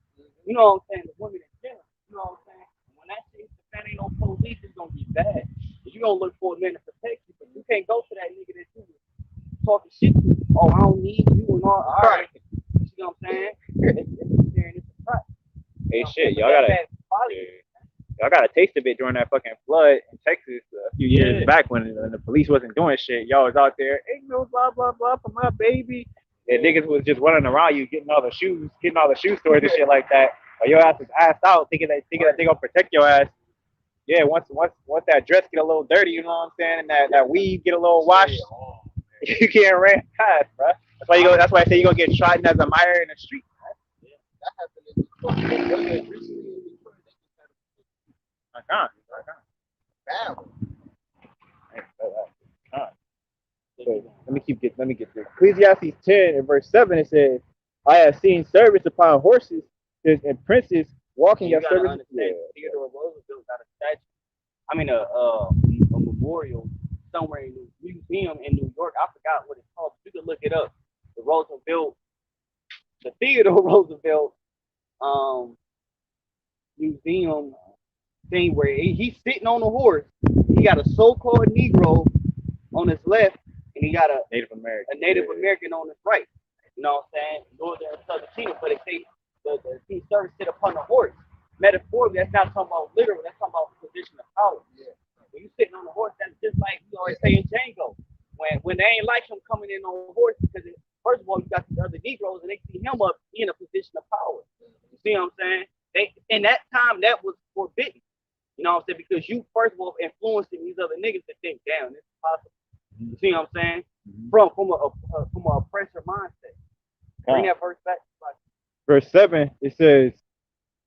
You know what I'm saying? The women in general. You know what I'm saying? When that shit hits the fan, ain't no police, it's gonna be bad. You gonna look for a man to protect you, but you can't go to that nigga that you talking shit to. Oh, I don't need you and all right. You know what I'm saying? It's a trap. Hey, shit, y'all got a taste of it during that fucking flood in Texas a few years back when the police wasn't doing shit. Y'all was out there, ain't no blah blah blah for my baby. And niggas was just running around you, getting all the shoe stores and shit like that. But your ass is assed out, thinking that they gonna protect your ass. Yeah, once that dress get a little dirty, you know what I'm saying, and that weave get a little washed, you can't ran past, bro. That's why I say you gonna get trodden as a mire in the street. That happened in Detroit. Recently in Detroit, they just had a bad one. Let me get this. Ecclesiastes 10 and verse 7 it says, I have seen servants upon horses and princes walking You your gotta servants. understand, Theodore Roosevelt got a statue. I mean, a memorial somewhere in the museum in New York. I forgot what it's called. You can look it up. The Theodore Roosevelt museum thing where he's sitting on a horse. He got a so-called Negro on his left, and he got Native American. a Native American on his right. You know what I'm saying? Northern and Southern Kingdom, but they say the King Service sit upon a horse. Metaphorically, that's not talking about literal. That's talking about position of power. Yeah. When you sitting on a horse, that's just like we always say in Django. When they ain't like him coming in on a horse because first of all you got these other Negroes and they see him up in a position of power. You see what I'm saying? They in that time that was forbidden. You know what I'm saying? Because you first of all influencing these other niggas to think, damn, this is possible. You see what I'm saying? Mhm. From a oppressor mindset. Bring that verse back. Verse 7, it says,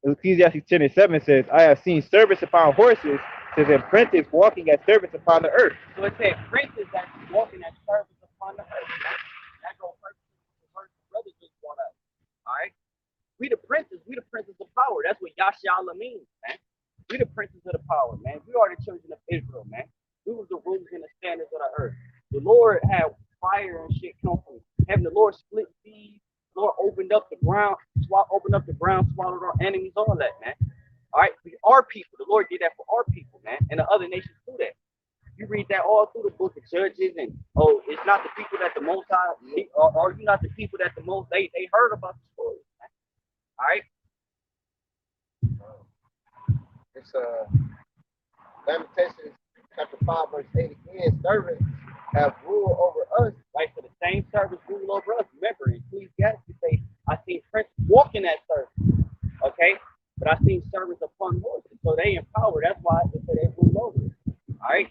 Ecclesiastes 10 and 7 says, I have seen servants upon horses, says an apprentice walking as servants upon the earth. So it said princes that's walking as servants upon the earth. That goes first to the verse the brother just brought up. All right? We the princes of power. That's what Yashala means, man. We the princes of the power, man. We are the children of Israel, man. We was the rulers and the standards of the earth. The Lord had fire and shit come from heaven. The Lord split seas. The Lord opened up the ground, swallowed our enemies, all that, man. All right, we are people. The Lord did that for our people, man, and the other nations do that. You read that all through the book of Judges, and oh, it's not the people that the Most High, or are you not the people that the most they heard about the story, man. All right. It's Lamentations chapter 5, verse 8 again. Servants have rule over us. Right, so the same service rule over us. Remember, in Ecclesiastes say, I seen princes walking that service. Okay? But I seen servants upon horses. So they empower. That's why they say they rule over it. Alright?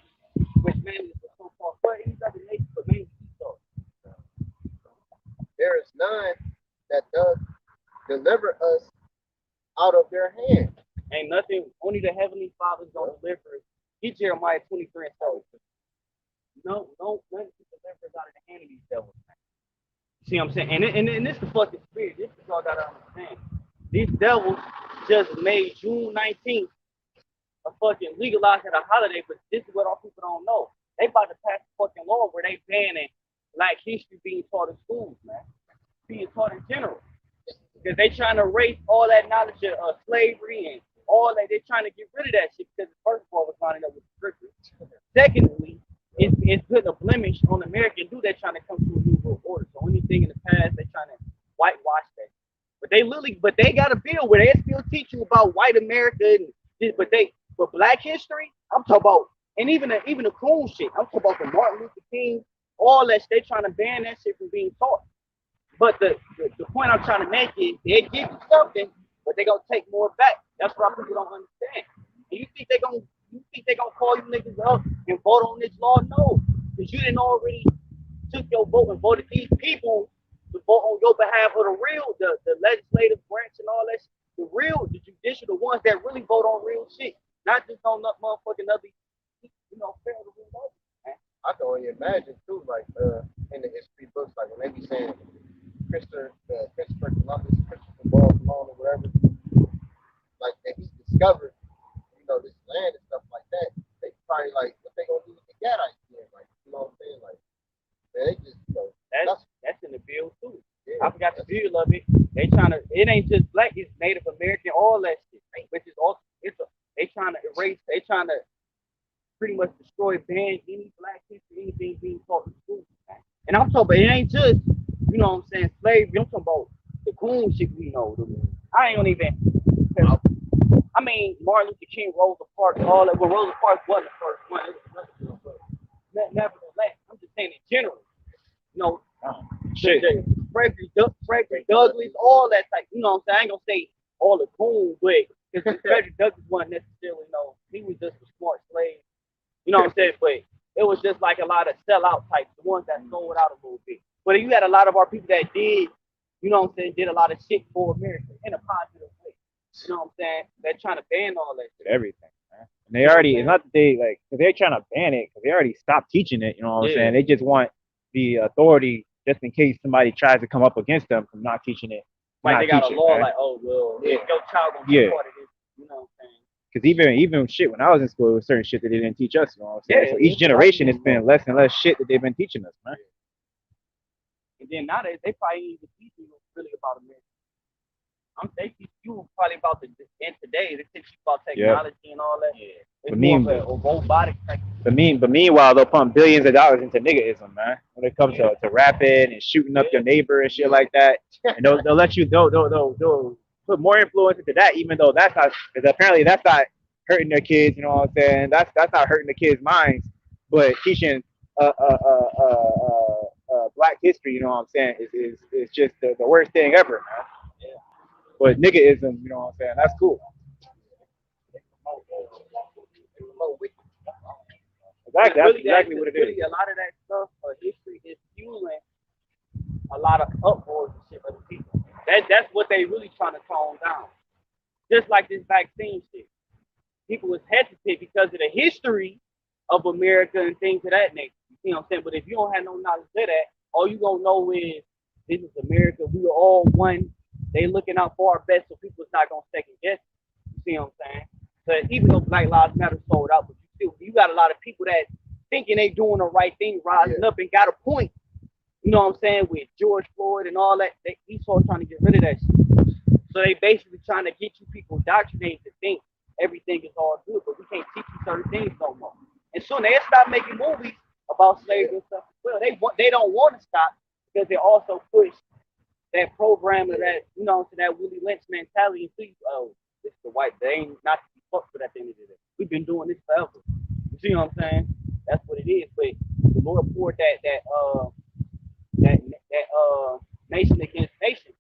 Which man is the so-called but any other nation but mainly so. There is none that does deliver us out of their hand. Ain't nothing, only the heavenly Father's gonna deliver us. Get Jeremiah 23 and 7. No, none can deliver us out of the hand of these devils, man. See what I'm saying? And this is the fucking spirit. This is all I gotta understand. These devils just made June 19th a fucking legalized at a holiday, but this is what all people don't know. They about to pass a fucking law where they banning Black history being taught in schools, man. Being taught in general. Because they trying to erase all that knowledge of slavery and all that. They're trying to get rid of that shit because first of all, it's lining up with the scriptures. Secondly, it's putting a blemish on American dude that's trying to come to a new world order. So anything in the past, they're trying to whitewash that. But they got a bill where they still teach you about white America and this, but Black history, I'm talking about, and even the cool shit. I'm talking about the Martin Luther King, all that. They trying to ban that shit from being taught. But the point I'm trying to make is they give you something, but they gonna take more back. That's what people don't understand. And you think they gonna call you niggas up and vote on this law? No, because you didn't already took your vote and voted these people to vote on your behalf of the legislative branch and all that. The judicial, the ones that really vote on real shit, not just on that motherfucking other, fair to rule over. I can only imagine too, like in the history books, like when they be saying Christopher Columbus, Christopher Columbus, or whatever, like that he discovered, this land and stuff like that. They probably like what they gonna do with the Gadites then, like you know what I'm saying, like they just That's in the bill too. yeah, I forgot the bill of it. It ain't just Black, it's Native American, all that shit, which is also they trying to erase, they trying to pretty much destroy, ban any Black history, anything being taught in school. And I'm talking about it ain't just, slavery. I'm talking about the coon shit we know. I ain't gonna even. I mean, Martin Luther King, Rosa Parks, all that. Well, Rosa Parks wasn't the first one. Nevertheless, I'm just saying in general. You know, Shit. Frederick Douglass, all that type. You know what I'm saying? I ain't gonna say all the coon, but because Frederick Douglass wasn't necessarily, he was just a smart slave. You know what I'm saying? But it was just like a lot of sellout types, the ones that sold out a little bit. But you had a lot of our people that did, did a lot of shit for America in a positive way. You know what I'm saying? They're trying to ban all that shit. Everything, man. And they already, it's not that they, like, because they're trying to ban it, because they already stopped teaching it, you know what I'm saying? They just want the authority, just in case somebody tries to come up against them from not teaching it. Like they got a law, like, oh, well, your child gonna be part of this, you know what I'm saying? Because even shit, when I was in school, there was certain shit that they didn't teach us, you know what I'm saying? So each generation, it's been less and less shit that they've been teaching us, man. And then nowadays, they probably ain't even teaching you really about America. They teach you probably about in today. They teach you about Yep. technology and all that. Yeah. It's But more mean, of a robotic type. but meanwhile, they'll pump billions of dollars into niggaism, man. When it comes to rapping and shooting up your neighbor and shit like that, and they'll let you they'll put more influence into that, even though that's not because apparently that's not hurting their kids. You know what I'm saying? That's not hurting the kids' minds, but teaching black history. You know what I'm saying? Is just the worst thing ever, man. Yeah. But niggaism, you know what I'm saying? That's cool. Exactly, that's Really, exactly what it is. really a lot of that stuff, history is fueling a lot of uproars and shit for the people. That's what they really trying to tone down. Just like this vaccine shit. People was hesitant because of the history of America and things of that nature. You see what I'm saying? But if you don't have no knowledge of that, all you gonna know is this is America. We are all one. They looking out for our best, so people's not gonna second guess. You see what I'm saying? So even though Black Lives Matter sold out, but you got a lot of people that thinking they doing the right thing, rising up and got a point. You know what I'm saying? With George Floyd and all that, he's all trying to get rid of that shit. So they basically trying to get you people indoctrinated to think everything is all good, but we can't teach you certain things no more. And soon they stop making movies about slavery and stuff as well. They don't want to stop because they also push that program of that, you know, to that Willie Lynch mentality and see, oh, this is the white, they ain't not to be fucked with at the end of the day. We've been doing this forever. You see what I'm saying? That's what it is. But the Lord poured that nation against nation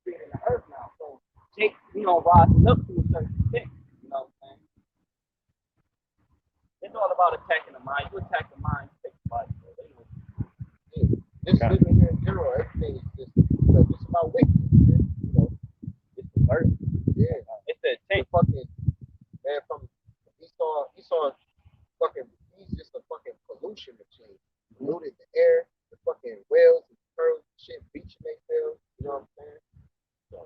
in the earth now. So Jake, you know, rising up to a certain extent. You know what I'm saying? It's all about attacking the mind. You attack the mind, you take the body. Just living here in general, everything is just, just about wickedness, man. It's the birth. Yeah. It's the The intent. fucking man from he saw fucking he's just a fucking pollution machine. Polluted the air, the fucking whales and pearls and shit, beaching themselves. You know what I'm saying? So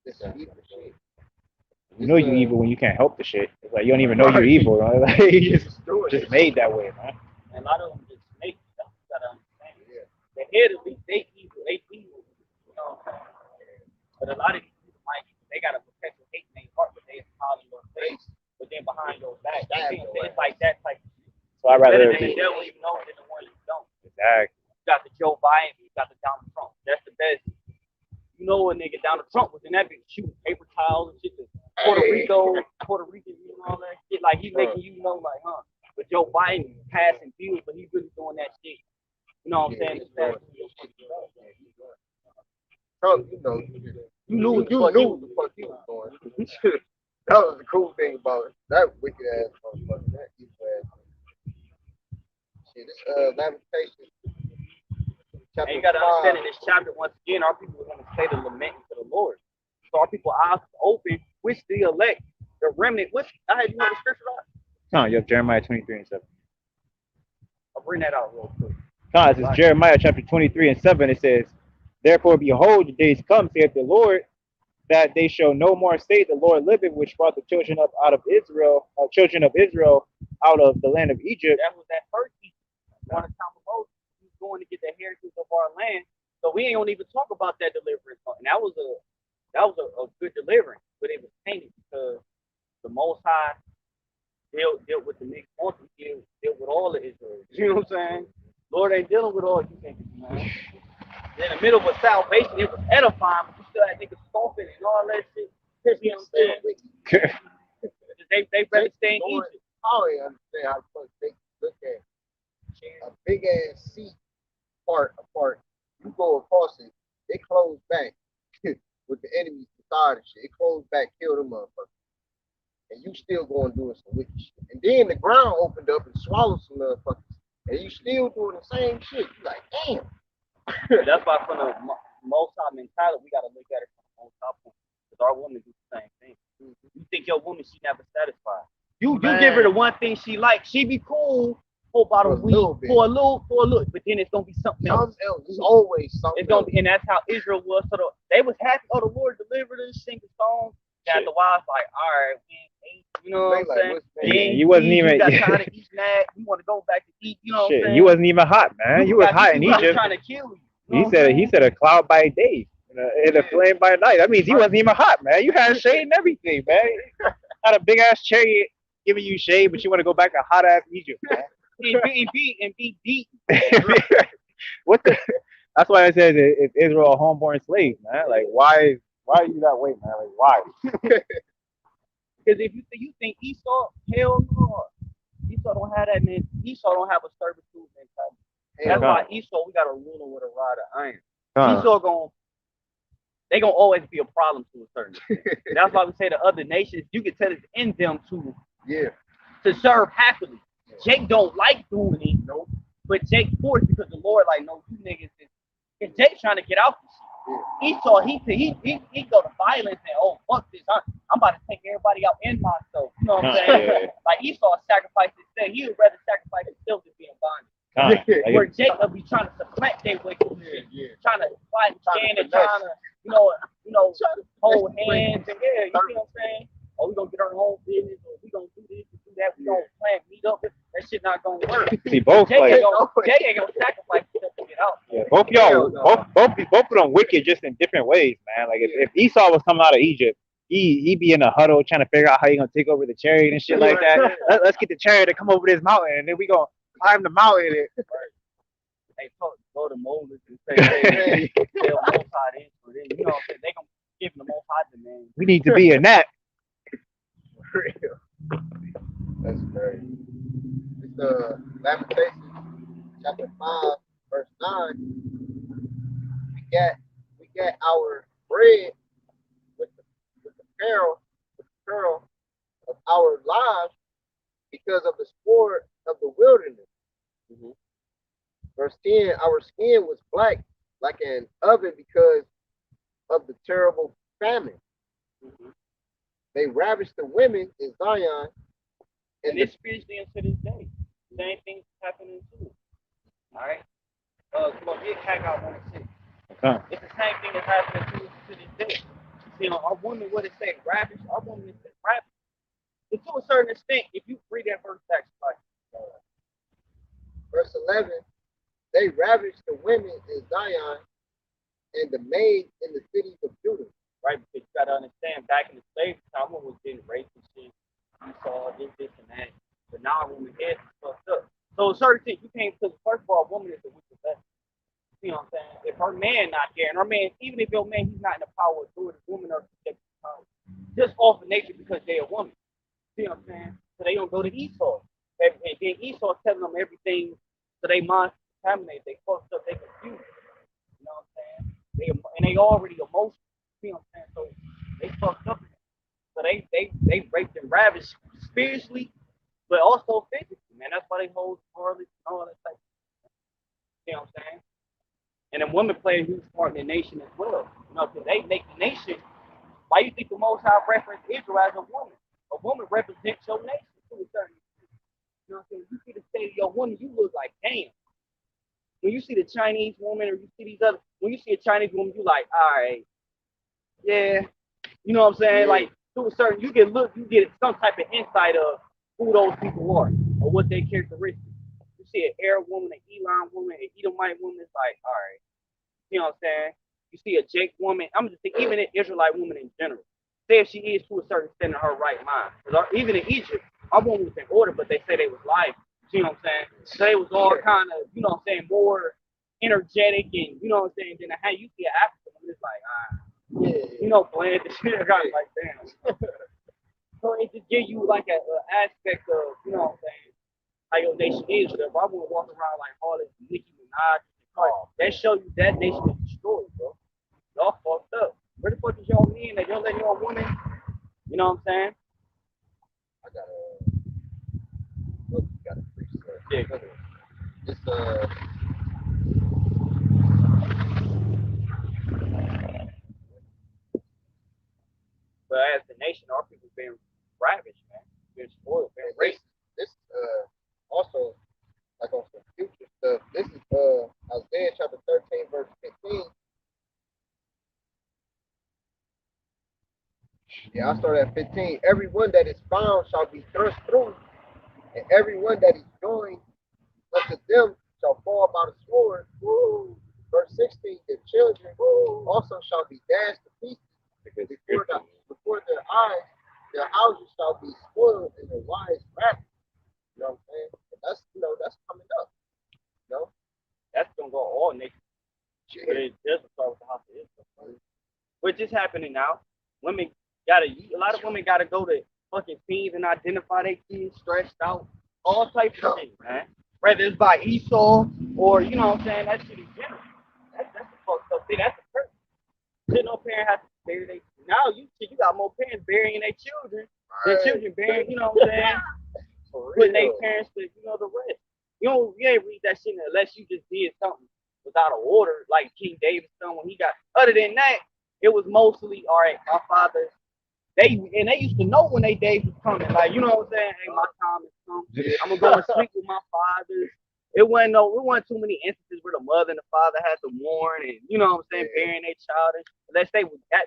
this is evil shit. You know you evil when you can't help the shit. It's like you don't even know you're evil. Right? Like, you just made that way, man. And a lot of them just make stuff. You gotta understand. Yeah. The head of these, they evil. They evil. You know what I'm saying? But a lot of these people might, they got a perpetual hate in their heart, but they smile in your face. But then behind your back, it's like that type of shit. So I'd Better rather than the devil you know than the one you don't. exactly. You got the Joe Biden, you got the Donald Trump. That's the best. You know a nigga Donald Trump was in that bitch shooting paper towels and shit to Puerto Rican, you know all that shit. Like he making you know like, huh? But Joe Biden passing views, but he really doing that shit. You know what I'm saying? Trump, you knew what the fuck he was doing. That was the cool thing about it. That wicked ass motherfucker, that evil ass. Shit, this Lamentation chapter And you gotta 5. understand in this chapter once again, our people are gonna say the lamenting to the Lord. So our people eyes open, which the elect, the remnant, which I had you know the scripture out? No, you have Jeremiah 23:7. I'll bring that out real quick. No, it's Jeremiah chapter 23:7. It says, "Therefore, behold, the days come, saith the Lord, that they shall no more say, the Lord liveth, which brought the children up out of Israel, children of Israel out of the land of Egypt." That was that first Egypt. One of time of Moses, he was going to get the heritage of our land. So we ain't gonna even talk about that deliverance. And that was a good deliverance, but it was tainted because the Most High dealt with the mixed multitude, dealt with all of Israel. You know what I'm saying? Lord ain't dealing with all you think, man. In the middle of salvation, it was edifying, but you still had niggas stomping and all that shit. You know what I'm saying? They better stay in Egypt. I don't understand how the fuck they look at a big ass seat apart. You go across it, they close back with the enemies beside and shit. It closed back, kill them motherfuckers. And you still going doing some wicked shit. And then the ground opened up and swallowed some motherfuckers. And you still doing the same shit. You like, damn. That's why from the multi mentality, we gotta look at it from the multi point. Because our women do the same thing. You think your woman, she never satisfied. You give her the one thing she like, she be cool for about a week, for a little, but then it's gonna be something else. It's always something. It's gonna be, and that's how Israel was. So they was happy. Oh, the Lord delivered us, sing the song. Got the wives like, all right, you know what I'm saying? You wasn't even. You got tired of eating that. You want to go back to eat. You know what I'm saying? You wasn't even hot, man. You was hot in Egypt. Trying to kill you. He said a cloud by day. In the flame by night. That means he wasn't even hot, man. You had shade and everything, man. Had a big ass chariot giving you shade, but you want to go back to hot ass Egypt, man. And be deep. What the? That's why I said it's Israel a homeborn slave, man. Like why are you that way, man? Like why? Because if you think Esau, hell no. Esau don't have that man. Esau don't have a servitude mentality. That's Hell, why Come, Esau we got a ruler with a rod of iron. come. Esau they gonna always be a problem to a certain extent. That's why we say the other nations, you can tell it's in them yeah. to serve happily. Jake don't like doing it, no, but Jake forced because the Lord like, no, you niggas is, cause Jake trying to get out this shit. Esau, he go to violence and oh fuck this, I'm about to take everybody out in myself. You know what I'm saying? Yeah. Like Esau sacrificed himself. He would rather sacrifice himself than be in bondage. Come. Like, Where Jacob be trying to supplant their wicked shit, trying to fight and stand and trying to, hold hands and yeah, you see what I'm saying? Oh, we gonna get our own business, or we gonna do this and do that. We gonna plan, meet up. That shit not gonna work. see both Jake like ain't gonna sacrifice himself to get out. yeah, both y'all both of them wicked just in different ways, man. Like if Esau was coming out of Egypt, he be in a huddle trying to figure out how he gonna take over the chariot and shit like that. Let's get the chariot to come over this mountain and then we gonna climb the mountain. Hey, go to Moses and say, hey, tell Most High this or this. You know what I'm saying? They gonna give him the Most High demand. We need to be in that. For real. That's crazy. It's Lamentations chapter 5, verse 9. We get our bread with the peril of our lives because of the sport of the wilderness. Mm-hmm. Verse 10, our skin was black like an oven because of the terrible famine. Mm-hmm. They ravished the women in Zion And and the it's spiritually into this day. Same thing's happening too. All right. Come on, get Haggai 1:6. Come. It's the same thing that's happening to this day. You know, our women, what it say, ravish. Our women is ravish. And to a certain extent, if you read that verse back, like, verse 11, they ravished the women in Zion and the maids in the cities of Judah. right? Because you gotta understand, back in the slave time, women was getting raped and shit. You saw this, and that. But now a woman heads is fucked up. So certain things you can't, because first of all, a woman is a wicked vessel. You know what I'm saying? If her man not there, and her man, even if your man he's not in the power of doing it, women are subject to power. Just off of nature because they're a woman. See what I'm saying? So they don't go to Esau. And then Esau telling them everything, so they mind contaminated, they fucked up, they confused. You know what I'm saying? They already emotional. You know what I'm saying? So they fucked up. So they raped and ravished spiritually, but also physically, man. That's why they hold harlots and all that type of stuff. You know what I'm saying? And then women play a huge part in the nation as well. You know, because they make the nation. Why you think the Most High reference Israel as a woman? A woman represents your nation to a certain extent. You know what I'm saying? You see the state of your woman, you look like, damn. When you see the Chinese woman or you see these other, when you see a Chinese woman, you like, all right, yeah. You know what I'm saying? Yeah. Like, to a certain, you get some type of insight of who those people are or what their characteristics. You see an Arab woman, an Elam woman, an Edomite woman, it's like, all right. You know what I'm saying? You see a Jake woman, I'm just saying, even an Israelite woman in general. Say if she is to a certain extent in her right mind. Because even in Egypt, our woman was in order, but they say they was live. You know what I'm saying? So they was all kind of, you know what I'm saying, more energetic and, you know what I'm saying, than how you see an African woman. It's like, yeah, you know, bland the shit. I got like, damn. So it just give you like a aspect of, you know what I'm saying, how your nation is. If I want to walk around like all this Nicki Minaj, that show you that nation is destroyed, bro. Y'all fucked up. Where the fuck is y'all men that y'all let y'all women? You know what I'm saying? I gotta preach that. Yeah, go ahead. It's But as a nation, our people been ravaged, man. Been spoiled, been raped. this also like on some future stuff. This is Isaiah chapter 13 verse 15. Yeah, I start at 15. Everyone that is found shall be thrust through, and everyone that is joined unto them shall fall by the sword. Woo. Verse 16, the children also shall be dashed to pieces Because before before their eyes, their houses shall be spoiled and their wives ravished. You know what I'm saying? And that's that's coming up. You know? That's gonna go all nations, but Yeah. it doesn't start with the house of Israel. Which is happening now. Women gotta a lot of women gotta go to fucking scenes and identify their kids stressed out, all types of shit, man. Whether it's by Esau or you know what I'm saying, that shit in general. That's the fucked up thing. That's the curse. Shit, no parent has to bury their. Now you got more parents burying their children than Right. children burying. You know what I'm saying? For Putting their real. parents to the rest. You ain't read that shit unless you just did something without an order, like King David's son when he got. Other than that, it was mostly all right. My father, they used to know when they days was coming. Like you know what I'm saying? Hey, my time is come. I'm gonna go and sleep with my fathers. It wasn't too many instances where the mother and the father had to warn and you know what I'm saying, Yeah. burying their child unless they was that.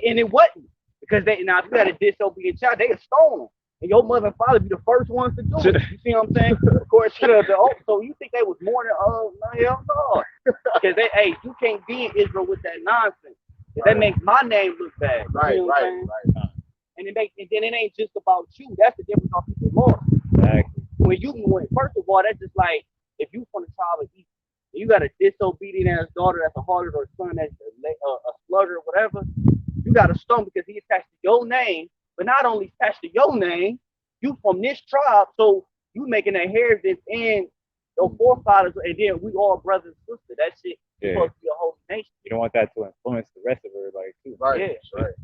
And it wasn't because they now if you had a disobedient child, they would stone them. And your mother and father be the first ones to do it. You see what I'm saying? Of course, so you think they was mourning? Oh no, hell no. Because hey, you can't be in Israel with that nonsense. That makes my name look bad. You Right, see what I'm right, saying? right. And then it ain't just about you. That's the difference on people's laws. exactly. When first of all, that's just like if you from the tribe of East, you got a disobedient ass daughter that's a harlot or a son that's a slugger or whatever, you got a stone because he attached to your name. But not only attached to your name, you from this tribe, so you making a inheritance in your forefathers, and then we all brothers and sisters. That shit Yeah. supposed to be a whole nation. You don't want that to influence the rest of everybody too. Right, Yeah. right,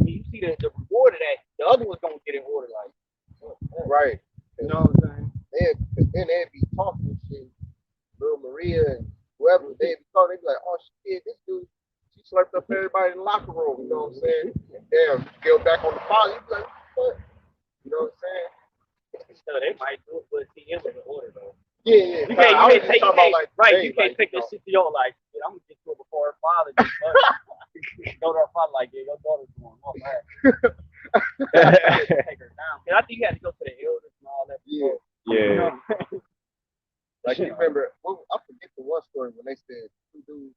And you see the reward of that. The other one's gonna get in order, like right. you know what I'm saying? Then they'd be talking shit. Little Maria and whoever, they'd be talking, they'd be like, oh shit, this dude, she slept up everybody in the locker room, you know what I'm saying? And damn, you go back on the father, you'd be like, what? You know what I'm saying? So they might do it, but see, it was an order though. Yeah, yeah. You Nah, can't, I you was can't just take, you talking about can't, like right? today, You can't like, take that shit to your like. Shit, I'm gonna get to it before her father. Just go to her father like, yeah, your daughter's going off. Right? Take her down. Cause I think you had to go to the elders and all that. yeah. You Yeah. know? Like you remember, well, I forget the one story when they said two dudes,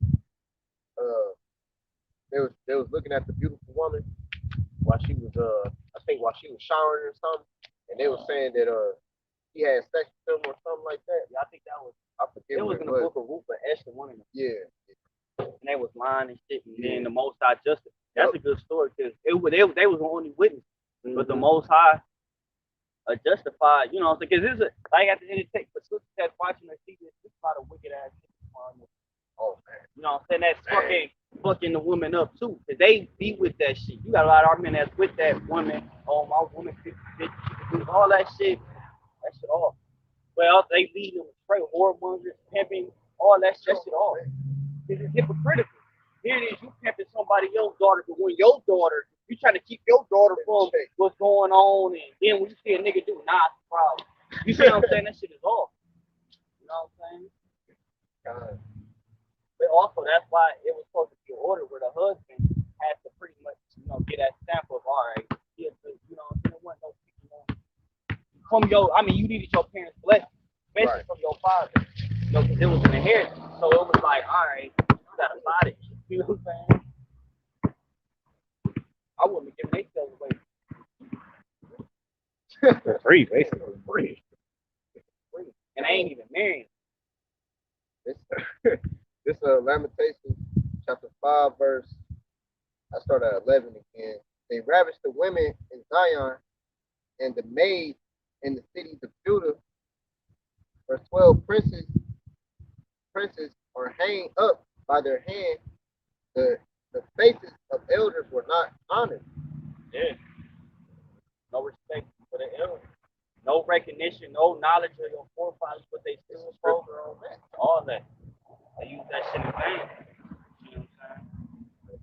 uh, they was looking at the beautiful woman while she was I think while she was showering or something, and they were saying that he had sex with them or something like that. Yeah, I think that was. I forget It what was it in the was. book of Ruth, but Esther, one of them, Yeah, and they was lying and shit, and Yeah. then the Most High justice. That's Yep. a good story because they was the only witness, but the Mhm. Most High justified. You know, because this is like at the end of the day, for sisters that's watching and see this, this is a lot of wicked ass shit. Oh man. You know what I'm saying? That's fucking the woman up too. Cause they be with that shit. You got a lot of our men that's with that woman. Oh, my woman 50, all that shit. That shit off. Well, they lead them straight whoremongers, pimping, all that shit off. This is hypocritical. Here it is, you pimping somebody else's daughter, but when your daughter, you trying to keep your daughter from what's going on, and then when you see a nigga do, nah, it's a problem. You see what I'm saying? That shit is off. You know what I'm saying? God. But also that's why it was supposed to be an order where the husband has to pretty much, get that stamp of all right, there wasn't no from your. I mean, you needed your parents' blessing, especially Right. from your father, because it was an inheritance. So it was like, all right, you gotta buy it. You know what I'm saying? I wouldn't have given themselves away For free, basically. for free, and they ain't even married. This this Lamentations chapter 5 verse. I start at 11 again. They ravished the women in Zion and the maids in the cities of Judah. Verse 12, princes are hanged up by their hand. The the faces of elders were not honored. Yeah, no respect for the elders, no recognition, no knowledge of your forefathers, what they still spoke, all that. They use that shit in vain. You know what I'm saying?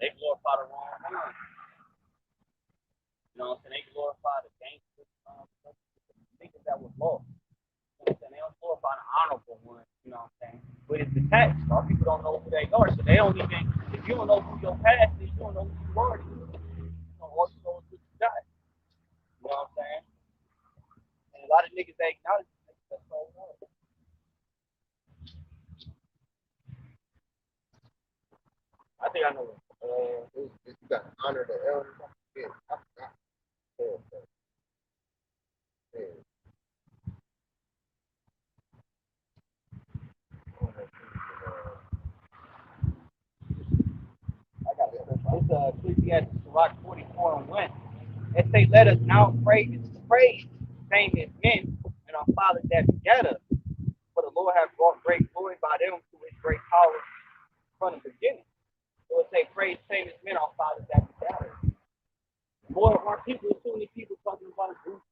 They glorify the wrong one. You know what I'm saying? They glorify the gangsters, niggas that was lost. You know what I'm saying? They don't glorify the honorable one. You know what I'm saying? But it's detached. Our people don't know who they are, so they don't even. If you don't know who your past is, you don't know who you are. All you know is what you got. You know what I'm saying? And a lot of niggas they acknowledge that's so hard. I think I know it. You got to honor the elders. Yeah, I forgot. Yeah, yeah. I got it. It's Ecclesiastes Rock 44 and 1. It say, let us now praise same as men and our fathers that together. For the Lord has brought great glory by them to his great power from the beginning. So it say, praise same as men, our fathers that together. More of our people, too many people talking about groups.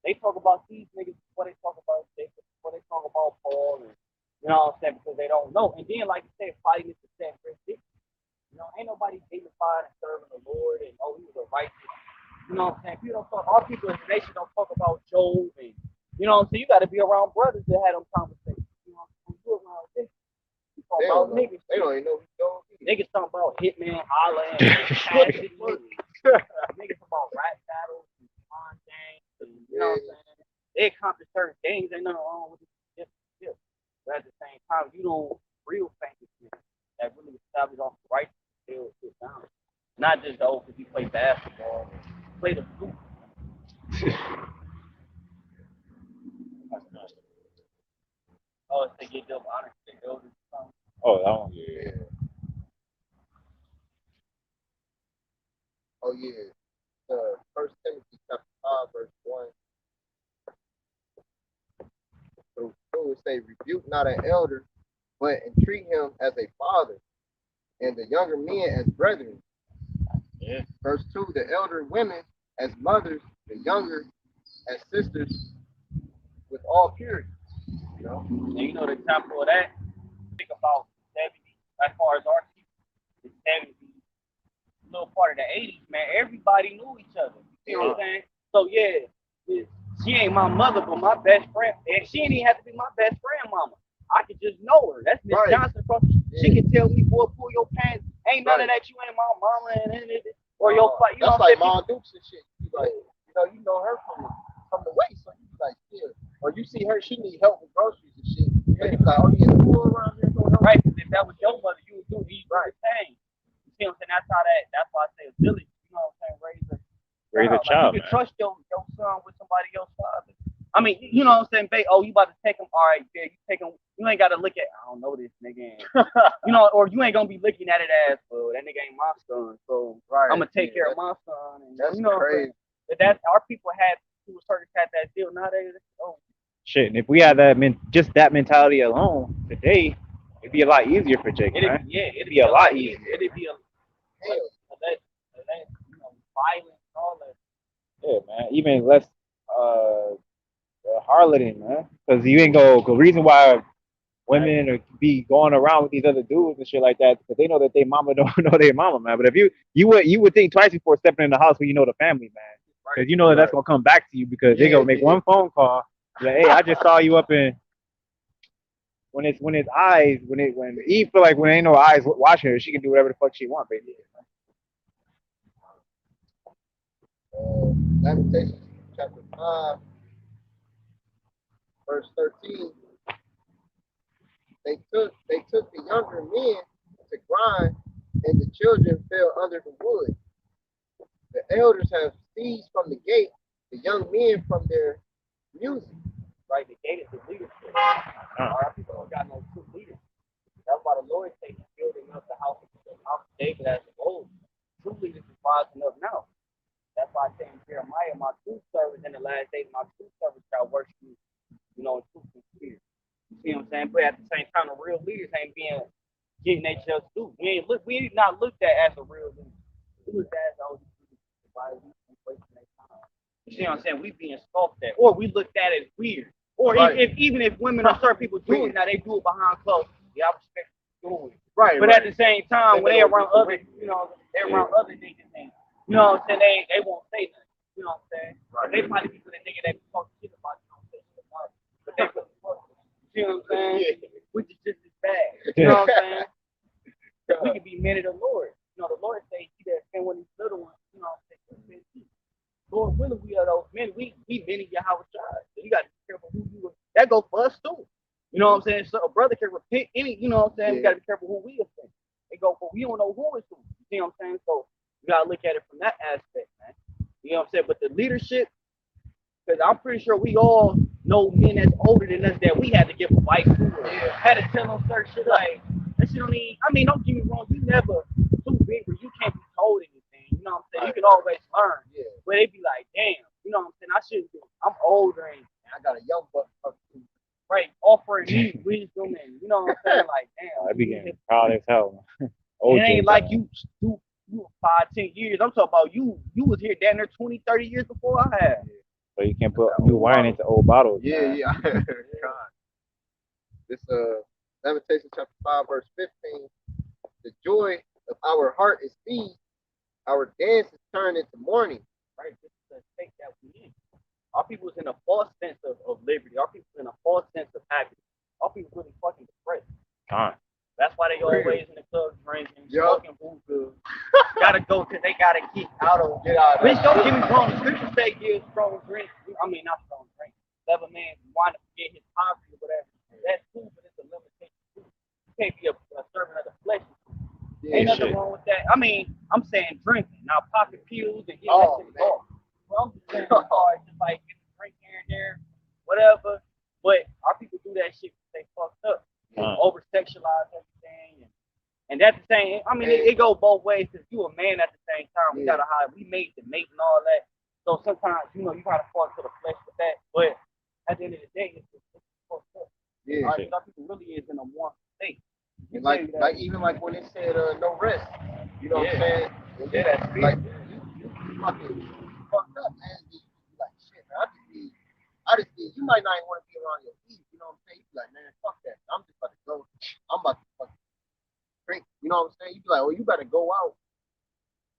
They talk about these niggas before they talk about Jacob, before they talk about Paul, and you know what I'm saying, because they don't know. And then, like you said, fighting is the same ridiculous. You know, ain't nobody dignified and serving the Lord and oh, he was a righteous. You know what I'm saying? People don't talk. Our people in the nation don't talk about Job and you know what I'm saying. You got to be around brothers that had them conversations. You know, what I'm saying? You around this. You talk about niggas. They don't even know who Job is. Niggas talking about Hitman, Holla, and Cassidy. Niggas about rap battles and Con James. And, you know what I'm saying? They accomplish certain things. Ain't nothing wrong with it. But at the same time, you don't real famous niggas that really establish off the right to sit down. Not just the old because he play basketball, play the flute. Oh, it's to get them honor to the elders or something. Oh, that one, yeah. Oh yeah. First Timothy chapter 5, verse 1 through 2, it say, rebuke not an elder, but entreat him as a father, and the younger men as brethren. Yeah. Verse 2, the elder women as mothers, the younger as sisters, with all purity. You know? And you know the example of that? Think about 70s, as far as our people, the 70s, little part of the 80s, man, everybody knew each other. You see what I'm saying? So yeah, she ain't my mother, but my best friend, and she ain't even have to be my best friend, mama. I could just know her. That's Miss Right. Johnson. She can tell me, boy, pull your pants. Ain't none of that. You ain't my mama, or your fight. You that's know like what I'm saying? Mom Dukes and shit. You like, you know her from the waist, so you be like, yeah. Or you see her, she need help with groceries and shit. So you be like, oh, you get poor around here, go help. Right, because if that was your mother, you would do the same. You see what I'm saying? That's why I say a village, you know what I'm saying, Raise a child, like, you can man. trust your son with somebody else's father. I mean, you know what I'm saying, babe, oh, you about to take him, all right, yeah, you take him, you ain't got to look at, I don't know this nigga, you know, or you ain't going to be looking at it as, well, that nigga ain't my son, so I'm going to take care of my son. And, That's you know crazy. But that's, our people had, to a certain extent, that deal. Nowadays, oh. Shit, and if we had that just that mentality alone today, it'd be a lot easier for Jake, man. It'd be a lot easier. It'd be a you know, violence and all that. Yeah, man. Even less harloting, man. Because you ain't go. The reason why women are be going around with these other dudes and shit like that because they know that their mama don't know their mama, man. But if you would think twice before stepping in the house when you know the family, man. Because you know that that's gonna come back to you because they gonna make one phone call. Like, hey, I just saw you up in. When Eve feel like when ain't no eyes watching her, she can do whatever the fuck she want, baby. Lamentations chapter 5, verse 13. They took the younger men to grind, and the children fell under the wood. The elders have seized from the gate, the young men from their music. Right, the gate is the leadership. Our people don't got no true leaders. That's why the Lord says he's building up the house of David as of old. True leaders is rising up now. That's why I say in Jeremiah, my true servants in the last days, my true servants shall worship me, you know, in truth and spirit. You see what I'm saying? But at the same time, the real leaders ain't being getting their just due. We ain't not looked at as a real leader. We looked at as those why we wasting their time. You see what I'm saying? We being scoffed at, or we looked at as weird. Or even if women or certain people do it, now they do it behind closed. Yeah, I respect doing it. Right. But at the same time, when they around other, you know, they're around other niggas, you know what I'm saying? They won't say nothing. You know what I'm saying? Right. They probably be for the nigga that be talking shit about you, don't say shit about it. But they really fuck with you. You know what I'm saying? Yeah. Which is just as bad. You know what I'm saying? We can be men of the Lord. You know, the Lord says he that send one of these little ones, you know what I'm saying? Lord willing, we are those men. We men in Yahweh child. So you got to be careful who you are. That goes for us too. You know what I'm saying? So a brother can repent any, you know what I'm saying? We got to be careful who we offend. It go for we don't know who is who. You see what I'm saying? So you gotta look at it from that aspect, man. You know what I'm saying? But the leadership, because I'm pretty sure we all know men that's older than us that we had to give advice to, or had to tell them certain shit like that shit don't need. I mean, don't get me wrong, you never too big where you can't be told anything. You know what I'm saying? You can always learn. Yeah. But they be like, damn, you know what I'm saying? I shouldn't be. I'm older and I got a young buck. right offering me wisdom and you know what I'm saying? Like, damn, I be getting proud as hell. it OJ, ain't like you 5, 10 years. I'm talking about you was here down there 20, 30 years before I had. so you can't put new wine into old bottles. Yeah, man. yeah. God. This Lamentations chapter 5, verse 15. The joy of our heart is peace. Our dance is turned into mourning. Right? This is the state that we in. Our people's in a false sense of liberty. Our people's in a false sense of happiness. Our people's really fucking depressed. Con. That's why they always in the club drinking, Yup. smoking hookah. Gotta go because they gotta get out of. Get out of Which there. don't get me wrong. The scriptures say give strong drink. I mean not strong drink. Let a man wind up get his poverty or whatever. That's cool, but it's a limitation too. You can't be a servant of the flesh. Yeah, Ain't nothing shit. wrong with that. I mean, I'm saying drinking. Now popping pills and getting Oh, that shit man. off. Well, I'm just saying just like getting a drink here and there, whatever. But our people do that shit because they fucked up. Over sexualize everything and that's the same. I mean, it go both ways because you a man at the same time. We gotta hide. We made the mate and all that. So sometimes you gotta fall to the flesh with that. But at the end of the day, it's fucked up. Yeah. All right, some people really is in a one state. And like even like when they said no rest. You know what I'm saying? Yeah, that's like you fucking fucked up, man. You like shit, man. I just need, you might not even want to be around your feet. You know what I'm saying? You be like, man, fuck that. I'm just about to go. I'm about to fucking drink. You know what I'm saying? You be like, well, you better go out.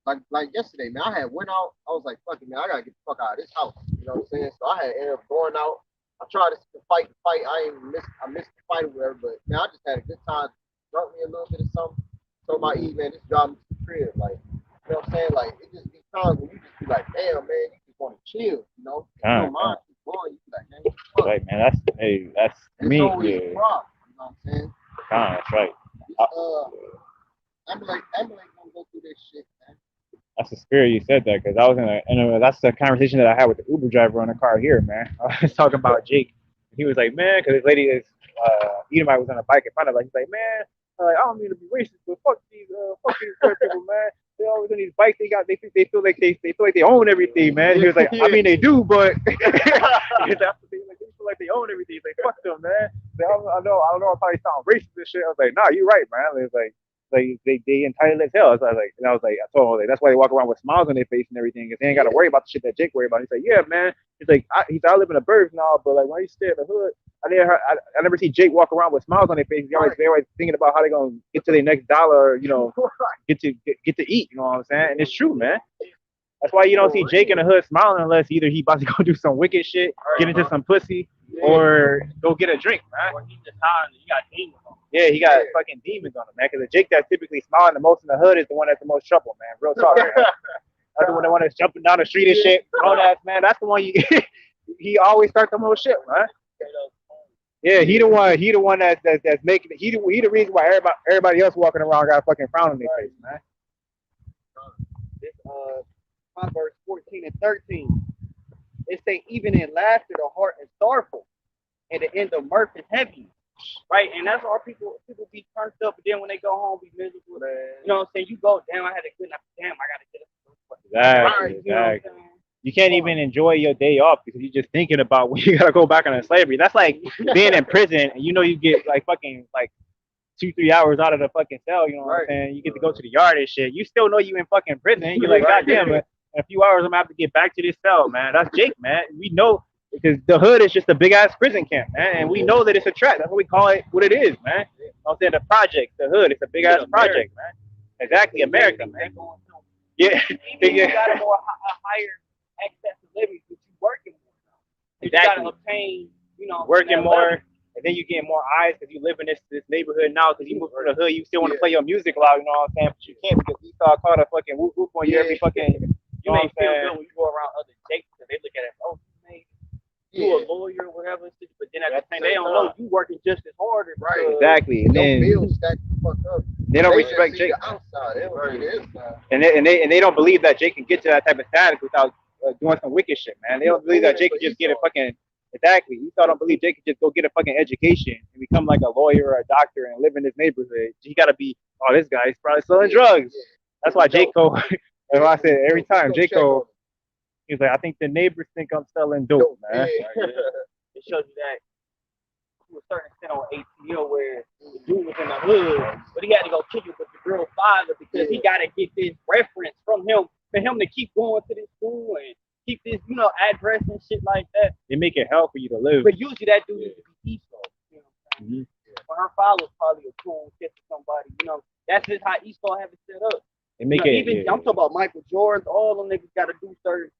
Like yesterday, man. I had went out. I was like, fuck it, man. I gotta get the fuck out of this house. You know what I'm saying? So I had ended up going out. I tried to fight the fight. I missed the fight or whatever. But man, I just had a good time. Drunk me a little bit of something. Told my E, man, just drive me to the crib. Like, you know what I'm saying? Like, it just be times when you just be like, damn, man, you just want to chill. You know? You don't mind keep going. You be like, man, fuck. Right, man. That's It's me. always Yeah. a problem. You know what I'm saying? Con, that's right. I'm like gonna go through this shit, man. That's the spirit you said that because I was that's the conversation that I had with the Uber driver on the car here, man. I was talking about Jake. He was like, man, because this lady is Edomite was on a bike in front of us. He's like, man, I don't mean to be racist, but fuck these white people, man. They always on these bikes. They feel like they own everything, man. He was like, I mean they do, but they feel like they own everything. He's like, fuck them, man. Like, I don't know. I probably sound racist and shit. I was like, nah, you're right, man. It's like they entitled as hell. So I was like, I told him like that's why they walk around with smiles on their face and everything, because they ain't got to worry about the shit that Jake worry about. He's like, yeah, man. He's like, I live in the burbs now, but like when you stay in the hood, I never see Jake walk around with smiles on their face. They always thinking about how they gonna get to their next dollar, get to eat. You know what I'm saying? And it's true, man. That's why you don't see Jake in the hood smiling unless either he about to go do some wicked shit, get into some pussy, or go get a drink, man. Or he just hiding. He got demons on him. Yeah, he got fucking demons on him, man. Because the Jake that's typically smiling the most in the hood is the one that's the most trouble, man. Real talk, man. That's the one that's jumping down the street and shit. Grown ass, man. That's the one he always starts the most shit, man. Yeah, he the one that's making it. He the reason why everybody else walking around got a fucking frown on their face, man. This Proverbs 14 and 13. It say even in laughter the heart is sorrowful, and the end of mirth is heavy. Right, and that's why people be turned up, but then when they go home, be miserable. You know what I'm saying? You go, damn, I had a good night. Damn, I gotta get up. Exactly. You know what I'm saying? You can't even enjoy your day off because you're just thinking about when you gotta go back into slavery. That's like being in prison and you get like fucking like 2-3 hours out of the fucking cell. You know what I'm saying? You get to go to the yard and shit. You still know you in fucking prison. You're like, goddamn, in a few hours I'm gonna have to get back to this cell, man. That's Jake, man. We know. Because the hood is just a big ass prison camp, man, and we know that it's a trap. That's what we call it. What it is, man. I'm saying the project, the hood. It's a big ass project, man. Exactly, America, man. Yeah, you got a higher access to living, but you working more. Exactly. You gotta obtain, working more, and then you get more eyes because you live in this neighborhood now. Because you moved from the hood, you still want to play your music loud. You know what I'm saying? But you can't because we saw called a fucking whoop whoop on you every fucking. You may feel good when you go around other Jakes because they look at it. Oh, you a lawyer or whatever, but then at the same they don't know you working just as hard. Exactly. And then bills stack the fuck up. They don't They just respect see Jake, the outside. They don't see the inside. and they don't believe that Jake can get to that type of status without doing some wicked shit, man. They don't believe Doing that it Jake for can just get a Esau. fucking exactly. Esau don't believe Jake can just go get a fucking education and become like a lawyer or a doctor and live in this neighborhood. He got to be, oh, this guy's probably selling Yeah, drugs. yeah. That's Give why him Jake dope. Cole. That's Yeah, why I give said him every dope. He time gonna Jake check Cole, on him. he's like, I think the neighbors think I'm selling dope, Dope. man. Yeah. Right, yeah. It shows you that to a certain extent on ATL where the dude was in the hood, but he had to go kick it with the girl father because he Yeah. got to get this reference from him for him to keep going to this school and keep this, address and shit like that. They make it hell for you to live. But usually that dude needs to be Esau. You know what I'm saying? Mhm. But her father was probably a cool catching somebody. That's just how Esau have it set up. They make it. Even Yeah. I'm talking about Michael Jordan. All them niggas got to do certain.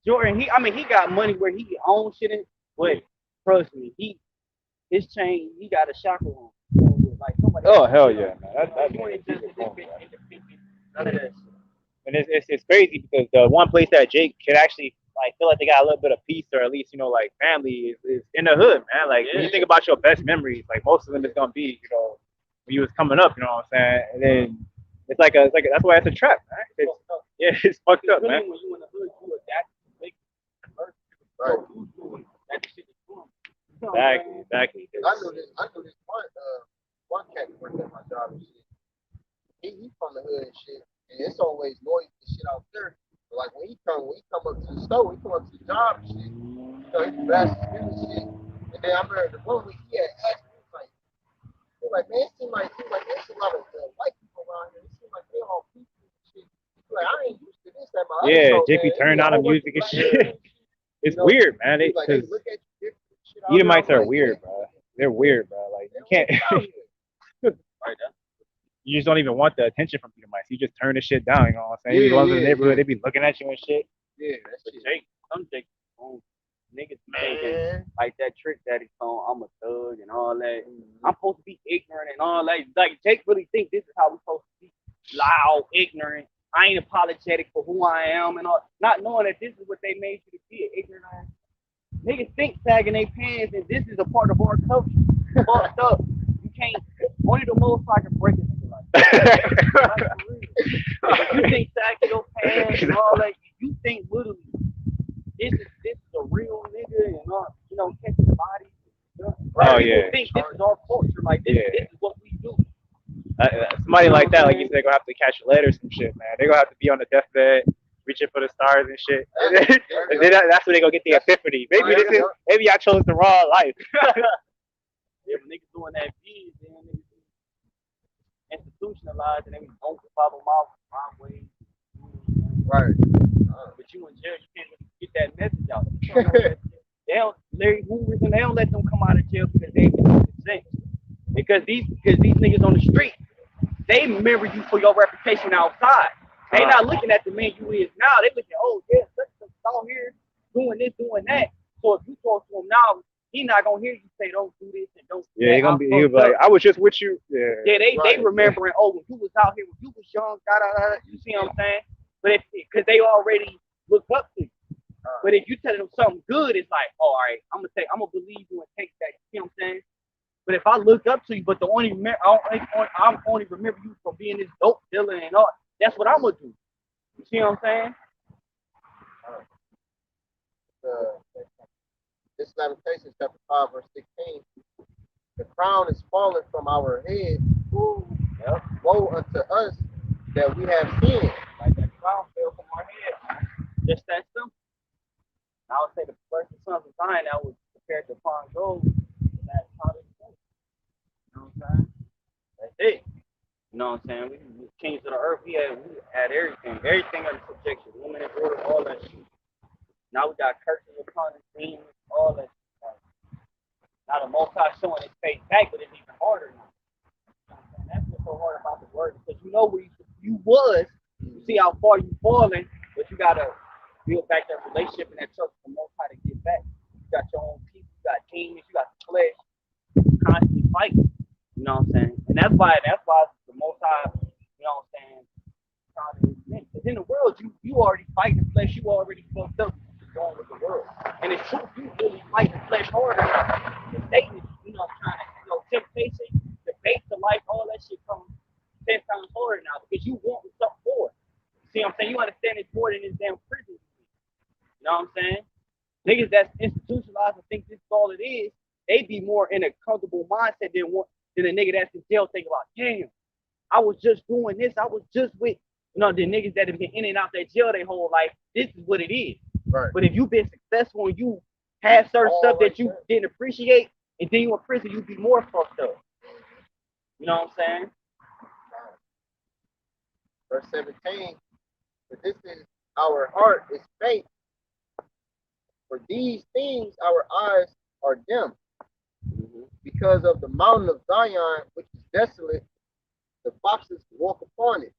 Jordan, he got money where he owns shit, but trust me, his chain, he got a shackle on. Like somebody. Oh hell yeah, man. That You ain't just independent. None of that shit. and it's crazy because the one place that Jake could actually like feel like they got a little bit of peace or at least like family is in the hood, man. Like when you think about your best memories, like most of them is gonna be when you was coming up, you know what I'm saying, and then it's like that's why it's a trap, man. Yeah, it's fucked up, Really, man. when you in the hood, you adapt to make first. Right. So you doing that shit is doing. Exactly. I knew this one cat that worked at my job and shit. He from the hood and shit. And it's always noise and shit out there. But like when he come up to the store, he come up to the job and shit. He blast his music and shit. And then I remember the one week he had asked me, he was like, man, it seems like there's a lot of white people around here. It seems like they all peaceful and shit. He's like, I ain't used to this at my other Yeah, store, JP man. It turned be a on the whole bunch of music and black people shit. and shit. It's weird, man. He's like, they Because look at you different and shit out there. Edomites I'm are like, weird, yeah, bro. They're weird, bro. Like they you don't can't. get out here. Right. You just don't even want the attention from Edomites. You just turn the shit down. You know what I'm saying? You Yeah, go into the yeah, neighborhood, yeah. they be looking at you and shit. Yeah, that But shit. Jake, niggas thinking Man. like that trick that he's on. I'm a thug and all that. I'm supposed to be ignorant and all that. Like Jake really think this is how we supposed to be loud, ignorant. I ain't apologetic for who I am and all, not knowing that this is what they made you to be, an ignorant ass. Niggas think sagging their pants and this is a part of our culture. Fucked up. You can't. Only the most I can break a nigga like that. Like, for real. You think sagging your pants and all that. You think literally this is a real nigga and not catching bodies. Oh, People yeah. think this is our culture. Like this, Yeah. this is what we do. Somebody like that, like you said, they're gonna have to catch a letter or some shit, man. They're gonna have to be on the deathbed, reaching for the stars and shit. And then that's where they gonna get the epiphany. Maybe I chose the wrong life. Yeah, when niggas doing that biz, then niggas institutionalized and they don't follow my way. Right. But you in jail, you can't really get that message out. They don't Larry Hoovers and they don't let them come out of jail because they get consent. Because these niggas on the street, they remember you for your reputation outside. They not looking at the man you is now. They looking, oh yeah, let's out here doing this, doing that. So if you talk to him now, he not gonna hear you say don't do this and don't do Yeah, that. he'll be like, I was just with you. Yeah, they remembering, oh, when you was out here, when you was young, da da da. You see what I'm saying? But because they already look up to you. But if you tell them something good, it's like, oh, all right, I'm gonna believe you and take that. You see what I'm saying? But if I look up to you, but I'm only remember you for being this dope dealer and all, that's what I'm gonna do. You see what I'm saying? This Lamentations chapter 5, verse 16. The crown is fallen from our head. Yep. Woe unto us that we have sinned. Like that crown fell from our head. Just that simple. I would say the first sons of Zion that was prepared to find gold. That's how they do. You know what I'm saying? That's it. You know what I'm saying? We kings of the earth. We had everything under subjection. Women and order, all that shit. Now we got curses upon us, demons, all that shit. Now the Most High showing his face back, but it's even harder now. And that's what's so hard about the word because you know where you was, you see how far you fallen, but you gotta build back that relationship and that trust with the Most High to get back. You got your own people, you got demons, you got the flesh, constantly fighting. You know what I'm saying? And that's why the Most High, you know what I'm saying? Because in the world, you already fight the flesh, you already fucked up going with the world. And it's true, you really fight the flesh harder. And Satan is, trying to, temptation, debate to life, all that shit comes. that's institutionalized and think this is all it is, they be more in a comfortable mindset than a nigga that's in jail thinking about, damn, I was just doing this, I was just with the niggas that have been in and out that jail their whole life. This is what it is. Right. But if you've been successful and you have certain All stuff like that you that. didn't appreciate, and then you in prison, you be more fucked up. You know what I'm saying? Verse 17. For this is our heart is faint. For these things our eyes are dim. Because of the mountain of Zion, which is desolate, the foxes walk upon it.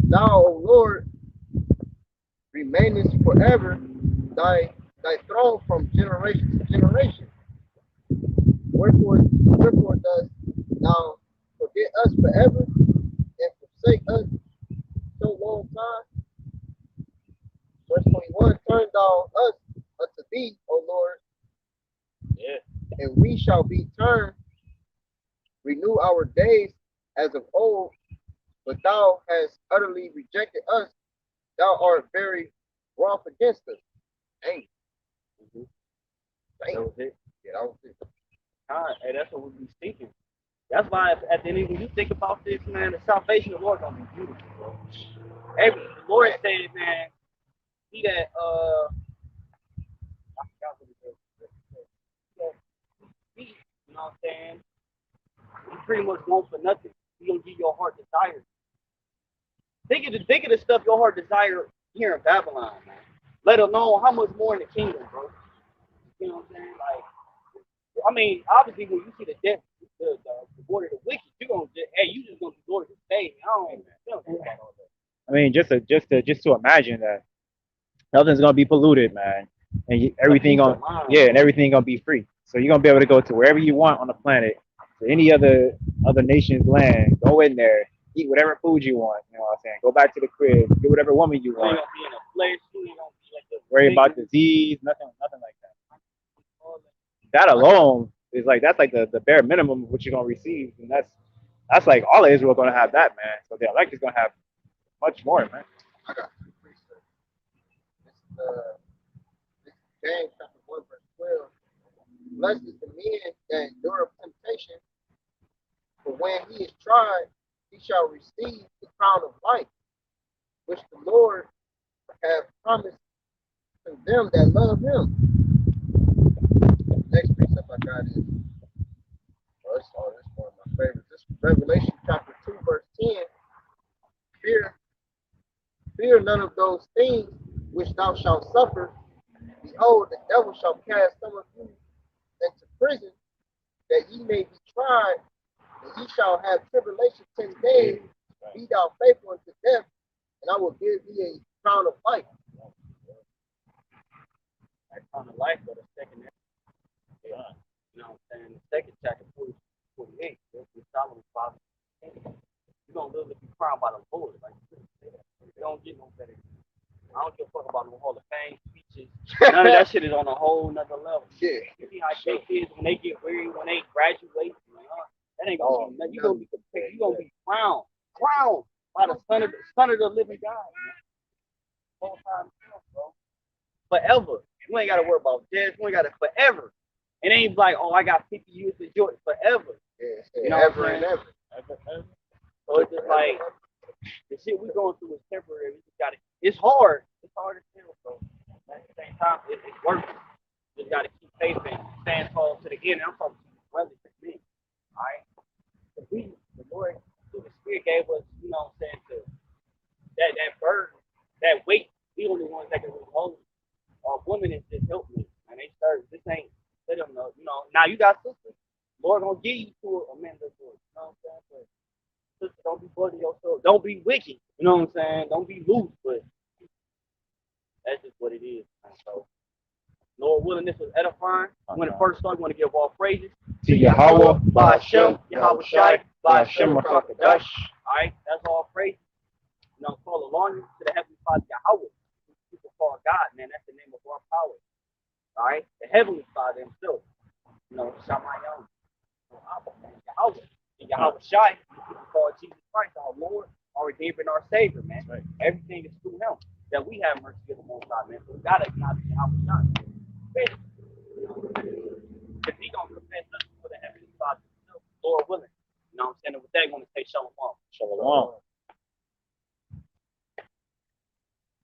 Thou, O Lord, remainest forever, thy throne from generation to generation. Wherefore dost thou forget us forever and forsake us so long time? Verse 21, turn thou us unto thee, O Lord, Yeah. and we shall be turned. Renew our days as of old, but thou hast utterly rejected us. Thou art very wroth against us. Dang. Mm-hmm. Dang. That was it. Yeah, that was it. Hey, that's what we be seeking. That's why at the end, when you think about this, man, the salvation of the Lord gonna be beautiful, bro. The Lord said, man, he that I forgot what it is. He, you know what I'm saying? He pretty much won't for nothing. He gonna give your heart desires. Think of the stuff your heart desire here in Babylon, man. Let alone how much more in the kingdom, bro. You know what I'm saying? Like, I mean, obviously when you see the death, the border of the wicked, you gonna just, hey, you just gonna be border to stay. I don't care about all that. I mean, just to imagine that nothing's gonna be polluted, man, and everything Peace of gonna mind, yeah, and bro. everything gonna be free. So you're gonna be able to go to wherever you want on the planet, to any other nation's land. Go in there, eat whatever food you want. You know what I'm saying? Go back to the crib, get whatever woman you You ain't want. gonna be in a flesh. You ain't gonna be like the Worry about religion. disease, nothing like that. All that. That alone is like that's like the bare minimum of what you're gonna receive, and that's like all of Israel gonna have that, man. So the elect is gonna have much more, man. I got two precepts. This is James chapter 1, verse 12. Blessed is the man that endureth temptation, for when he is tried, he shall receive the crown of life, which the Lord hath promised to them that love him. The next precept I got is, this is one of my favorites. This is Revelation chapter 2, verse 10. Fear, fear none of those things which thou shalt suffer. Behold, the devil shall cast some of you into prison, that ye may be tried, and ye shall have tribulation 10 days. Be thou faithful unto death, and I will give thee a crown of life. That kind of life, but a second. You know what I'm saying? The second chapter, 48, that's what Solomon father. You're gonna live to be crowned by the Lord. Like, they don't get no better. I don't give a fuck about no Hall of Fame speeches. None of that shit is on a whole nother level. Yeah. You see how kids when they get weary, when they graduate, that ain't gonna be nothing. You're gonna be compared. You're gonna be crowned by the son of the living God, man. Whole time, bro. Forever. You ain't gotta worry about death. You ain't gotta forever. It ain't like, oh, I got 50 years to enjoy it forever. Yeah, You know ever what I'm and saying? ever. So it's just like the shit we going through is temporary. We just gotta. It's hard. It's hard to tell, bro. At the same time, it's worth it. Just gotta keep faith and stand tall to the end. I'm talking to you, brothers and me. All right. Because the Lord, through the Spirit, gave us, you know what I'm saying, that burden, that weight. We only ones that can hold it. Our women is just helping me. And they start, this ain't, let them know, now you got sisters. Lord gonna give you to a man that's good. You know what I'm saying? But sister, don't be bugging yourself. Don't be wicked. You know what I'm saying? Don't be loose. But that's just what it is. Man. So, Lord willing, this was edifying. When it first started, we want to give all praises To Yahweh, Ba'ashem, Yahweh Shai, Ba'ashem, Ba'ashem Rakakadash. All right, that's all praise. Call along to the Heavenly Father Yahweh. People call God, man. That's the name of our power. All right, the Heavenly Father Himself. Shamayim. Yahweh. And Yahweh Shai. People call Jesus Christ our Lord, our Redeemer, and our Savior, man. Right. Everything is through Him. that we have mercy of the Most High, man. So we gotta acknowledge how we done. Because he gonna confess us for the heavenly Father, Lord willing. You know what I'm saying? And with that, I'm gonna say shalom. Shalom.